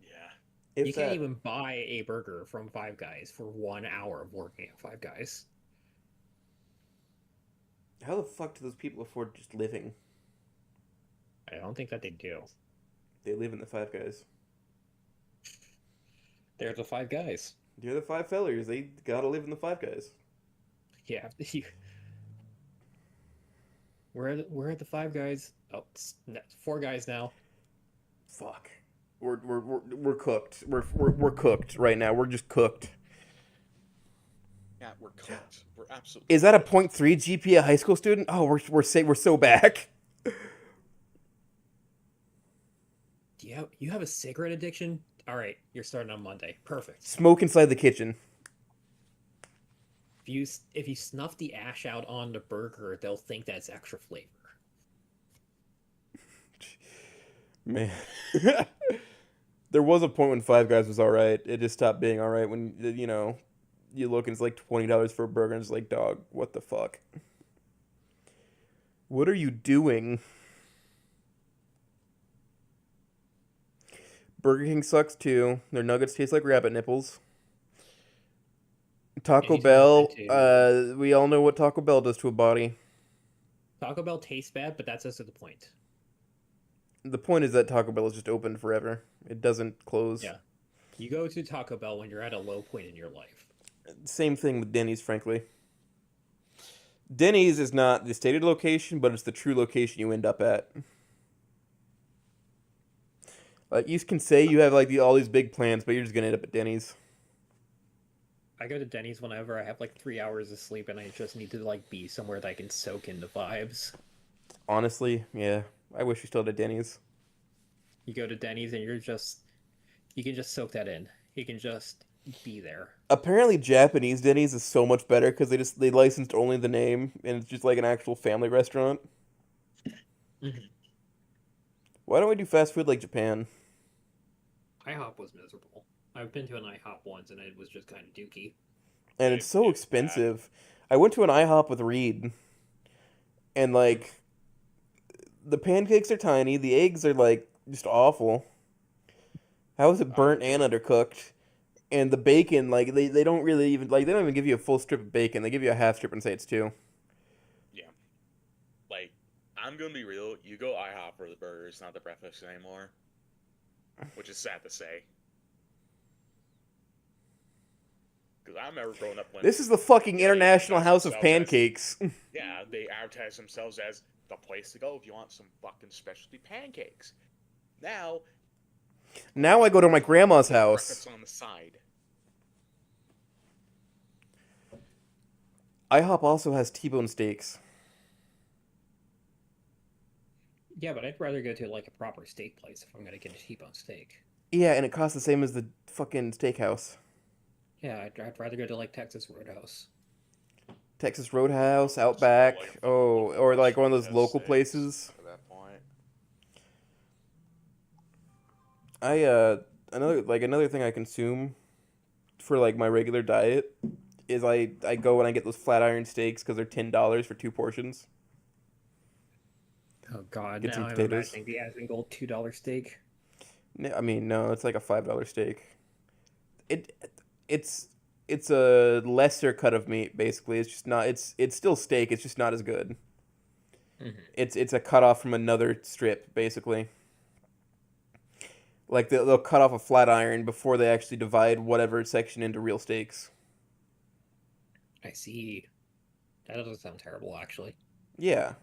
Yeah. You can't even buy a burger from Five Guys for 1 hour of working at Five Guys. How the fuck do those people afford just living? I don't think that they do. They live in the Five Guys. They're the Five Guys. They're the five fellers. They gotta live in the Five Guys. Yeah. Where are the Five Guys? Oh, it's 4 guys now. Fuck. We're cooked. We're cooked right now. We're just cooked. Yeah, we're cooked. We're absolutely. Is that a 0.3 GPA high school student? Oh, we're so back. You have a cigarette addiction? All right, you're starting on Monday. Perfect. Smoke inside the kitchen. If you snuff the ash out on the burger, they'll think that's extra flavor. Man. There was a point when Five Guys was all right. It just stopped being all right when you look and it's like $20 for a burger and it's like, dog, what the fuck? What are you doing? Burger King sucks too. Their nuggets taste like rabbit nipples. Taco Anytime I've Bell, been to we all know what Taco Bell does to a body. Taco Bell tastes bad, but that's also the point. The point is that Taco Bell is just open forever. It doesn't close. Yeah. You go to Taco Bell when you're at a low point in your life. Same thing with Denny's, frankly. Denny's is not the stated location, but it's the true location you end up at. Like, you can say you have like all these big plans, but you're just gonna end up at Denny's. I go to Denny's whenever I have like 3 hours of sleep and I just need to like be somewhere that I can soak in the vibes. Honestly, yeah. I wish we still had a Denny's. You go to Denny's and you can just soak that in. You can just be there. Apparently, Japanese Denny's is so much better because they licensed only the name and it's just like an actual family restaurant. Mm-hmm. Why don't we do fast food like Japan? IHOP was miserable. I've been to an IHOP once and it was just kind of dookie. And it's so expensive. I went to an IHOP with Reed, and like, the pancakes are tiny, the eggs are like just awful. How is it burnt and undercooked? And the bacon, like they don't really even they don't even give you a full strip of bacon. They give you a half strip and say it's two. Yeah. Like, I'm gonna be real. You go IHOP for the burgers, not the breakfast anymore. Which is sad to say. Because I remember growing up when... This is the fucking International House of Pancakes. Yeah, they advertise themselves as the place to go if you want some fucking specialty pancakes. Now I go to my grandma's house. Breakfast on the side. IHOP also has T-bone steaks. Yeah, but I'd rather go to like a proper steak place if I'm gonna get a T-bone steak. Yeah, and it costs the same as the fucking steakhouse. Yeah, I'd rather go to like Texas Roadhouse. Texas Roadhouse, Outback, or like one of those local places. At that point. Another thing I consume for like my regular diet is I go and I get those flat iron steaks because they're $10 for 2 portions. Oh god, Get now some I'm potatoes. imagining the Asmongold $2 steak. I mean, no, it's like a $5 steak. It's a lesser cut of meat basically. It's just not. It's still steak. It's just not as good. Mm-hmm. It's a cut off from another strip basically. Like they'll cut off a flat iron before they actually divide whatever section into real steaks. I see. That doesn't sound terrible, actually. Yeah,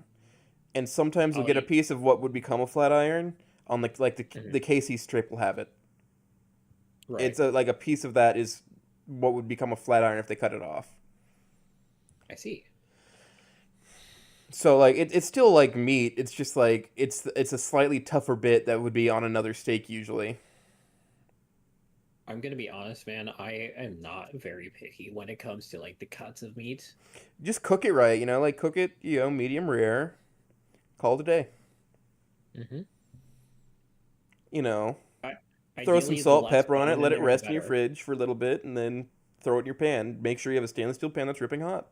and sometimes you'll get a piece of what would become a flat iron on the KC strip will have it. Right. It's like a piece of that is what would become a flat iron if they cut it off. I see. So like it's still like meat. It's just like it's a slightly tougher bit that would be on another steak usually. I'm gonna be honest, man. I am not very picky when it comes to like the cuts of meat. Just cook it right, like cook it, medium rare. Call it a day. Mm-hmm. Throw some Ideally, salt, the less pepper on it, bone let in it there, rest the in your better. fridge for a little bit, and then throw it in your pan. Make sure you have a stainless steel pan that's dripping hot.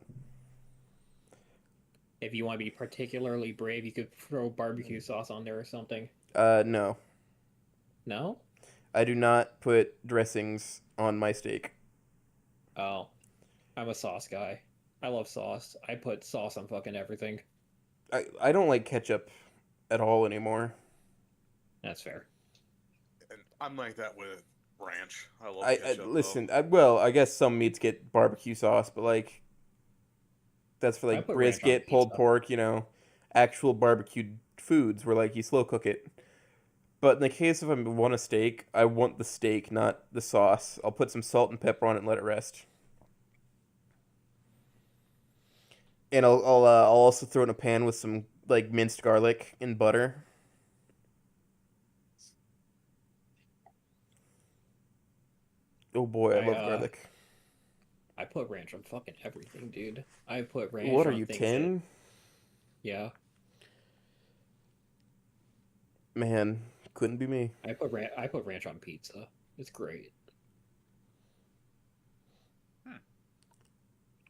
If you want to be particularly brave, you could throw barbecue sauce on there or something. No. No? I do not put dressings on my steak. Oh. I'm a sauce guy. I love sauce. I put sauce on fucking everything. I don't like ketchup at all anymore. That's fair. And I'm like that with ranch. I love I ketchup. listen. I guess some meats get barbecue sauce, but like that's for I like put ranch on brisket, pulled pizza. pork, actual barbecued foods where like you slow cook it. But in the case of I want a steak, I want the steak, not the sauce. I'll put some salt and pepper on it and let it rest. And I'll also throw it in a pan with some like minced garlic and butter. Oh boy, I love garlic. I put ranch on fucking everything, dude. I put ranch What are on you, things 10? Yeah. Man, Couldn't be me. I put ranch on pizza. It's great.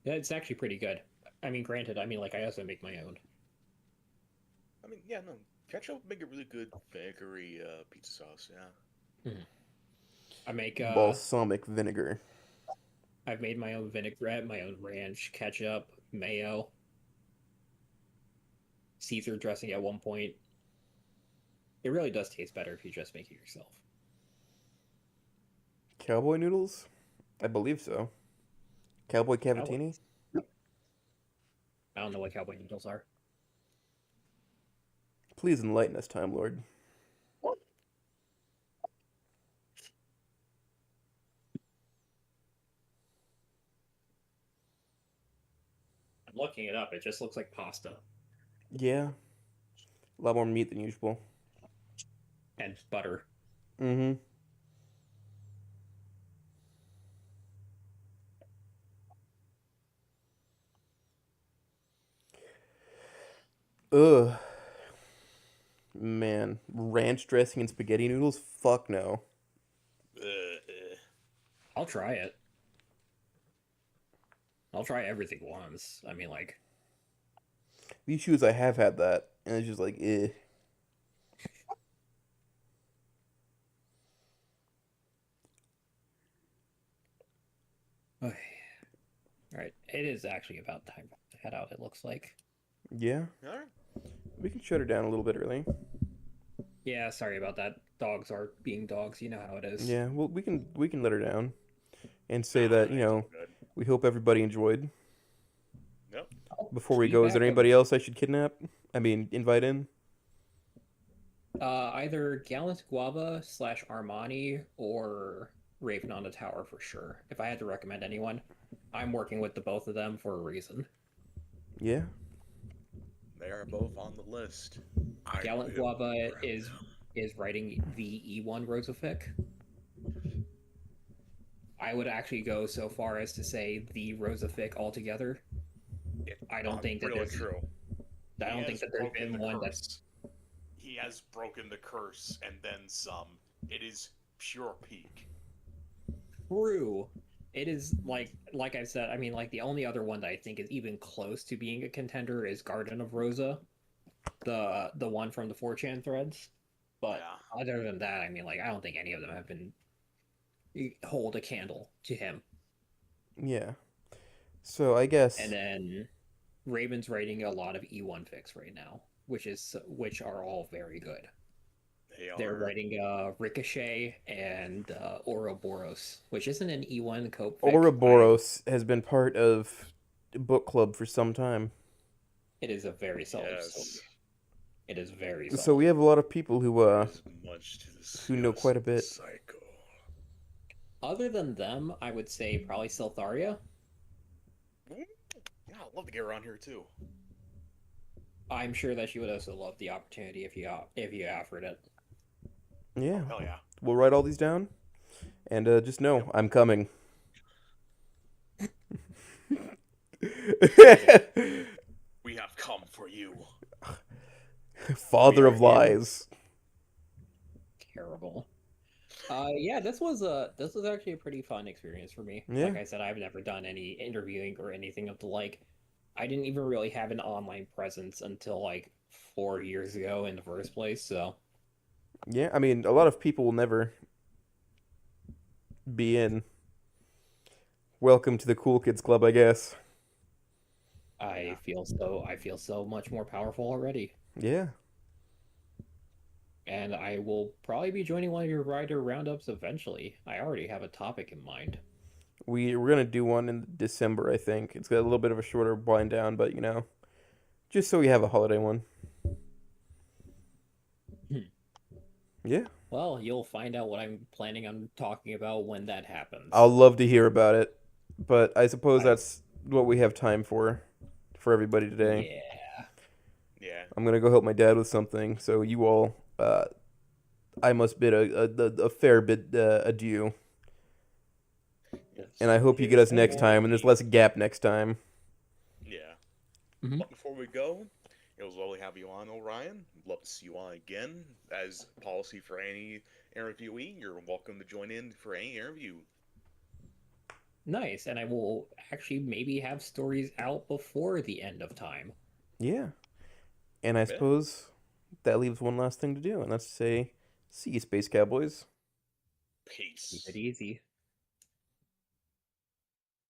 Yeah, it's actually pretty good. I mean, granted, I mean, like, I also make my own. I mean, yeah, no, ketchup would make a really good vinegary pizza sauce. Yeah. I make Balsamic vinegar. I've made my own vinaigrette, my own ranch, ketchup, mayo, Caesar dressing at one point. It really does taste better if you just make it yourself. Cowboy noodles? I believe so. Cowboy Cavatini? I don't know what cowboy noodles are. Please enlighten us, Time Lord. I'm looking it up. It just looks like pasta. Yeah. A lot more meat than usual. And butter. Mm-hmm. Ugh. Man. Ranch dressing and spaghetti noodles? Fuck no. I'll try it. I'll try everything once. I mean, like... These shoes, I have had that. And it's just like, eh. Alright, it is actually about time to head out, it looks like. Yeah. Alright. We can shut her down a little bit early. Yeah, sorry about that. Dogs are being dogs, you know how it is. Yeah, well, we can let her down. And say that, you know, we hope everybody enjoyed. Yep. Before we go, is there anybody else I should kidnap? I mean, invite in? Either Gallant Guava / Armani or Raven on the Tower for sure. If I had to recommend anyone, I'm working with the both of them for a reason. Yeah. They are both on the list. Gallant Guava is writing the E1 Rosafic. I would actually go so far as to say the Rosafic altogether. I don't think that really true. I don't think that there's been one that's... He has broken the curse and then some. It is pure peak. True. It is like I said, I mean, like the only other one that I think is even close to being a contender is Garden of Rosa, the one from the 4chan threads. But other than that, I mean, like I don't think any of them have been hold a candle to him. Yeah. So I guess. And then Raven's writing a lot of E1 fics right now, which are all very good. They're writing Ricochet and Ouroboros, which isn't an E1 cope fic. Ouroboros has been part of book club for some time. It is a very solid story. It is very solid. So we have a lot of people who know quite a bit. Psycho. Other than them, I would say probably Siltharia. Yeah, I'd love to get her on here too. I'm sure that she would also love the opportunity if you offered it. Yeah. Oh, hell yeah. We'll write all these down, and just know I'm coming. We have come for you. Father of lies. Terrible. Yeah, this was actually a pretty fun experience for me. Yeah. Like I said, I've never done any interviewing or anything of the like. I didn't even really have an online presence until like 4 years ago in the first place, so. Yeah, I mean, a lot of people will never be in. Welcome to the Cool Kids Club, I guess. I feel so much more powerful already. Yeah. And I will probably be joining one of your writer roundups eventually. I already have a topic in mind. We're going to do one in December, I think. It's got a little bit of a shorter wind down, but, you know, just so we have a holiday one. Yeah. Well, you'll find out what I'm planning on talking about when that happens. I'll love to hear about it, but I suppose that's what we have time for everybody today. Yeah. I'm going to go help my dad with something, so you all, I must bid a fair bit adieu. Yes. And I hope you get us next time, and there's less gap next time. Yeah. Mm-hmm. But before we go, It was lovely to have you on, Orion. Love to see you on again. As policy for any interviewee, you're welcome to join in for any interview. Nice, and I will actually maybe have stories out before the end of time. Yeah. And I Yeah. suppose that leaves one last thing to do, and that's to say, see you, Space Cowboys. Peace. Keep it easy.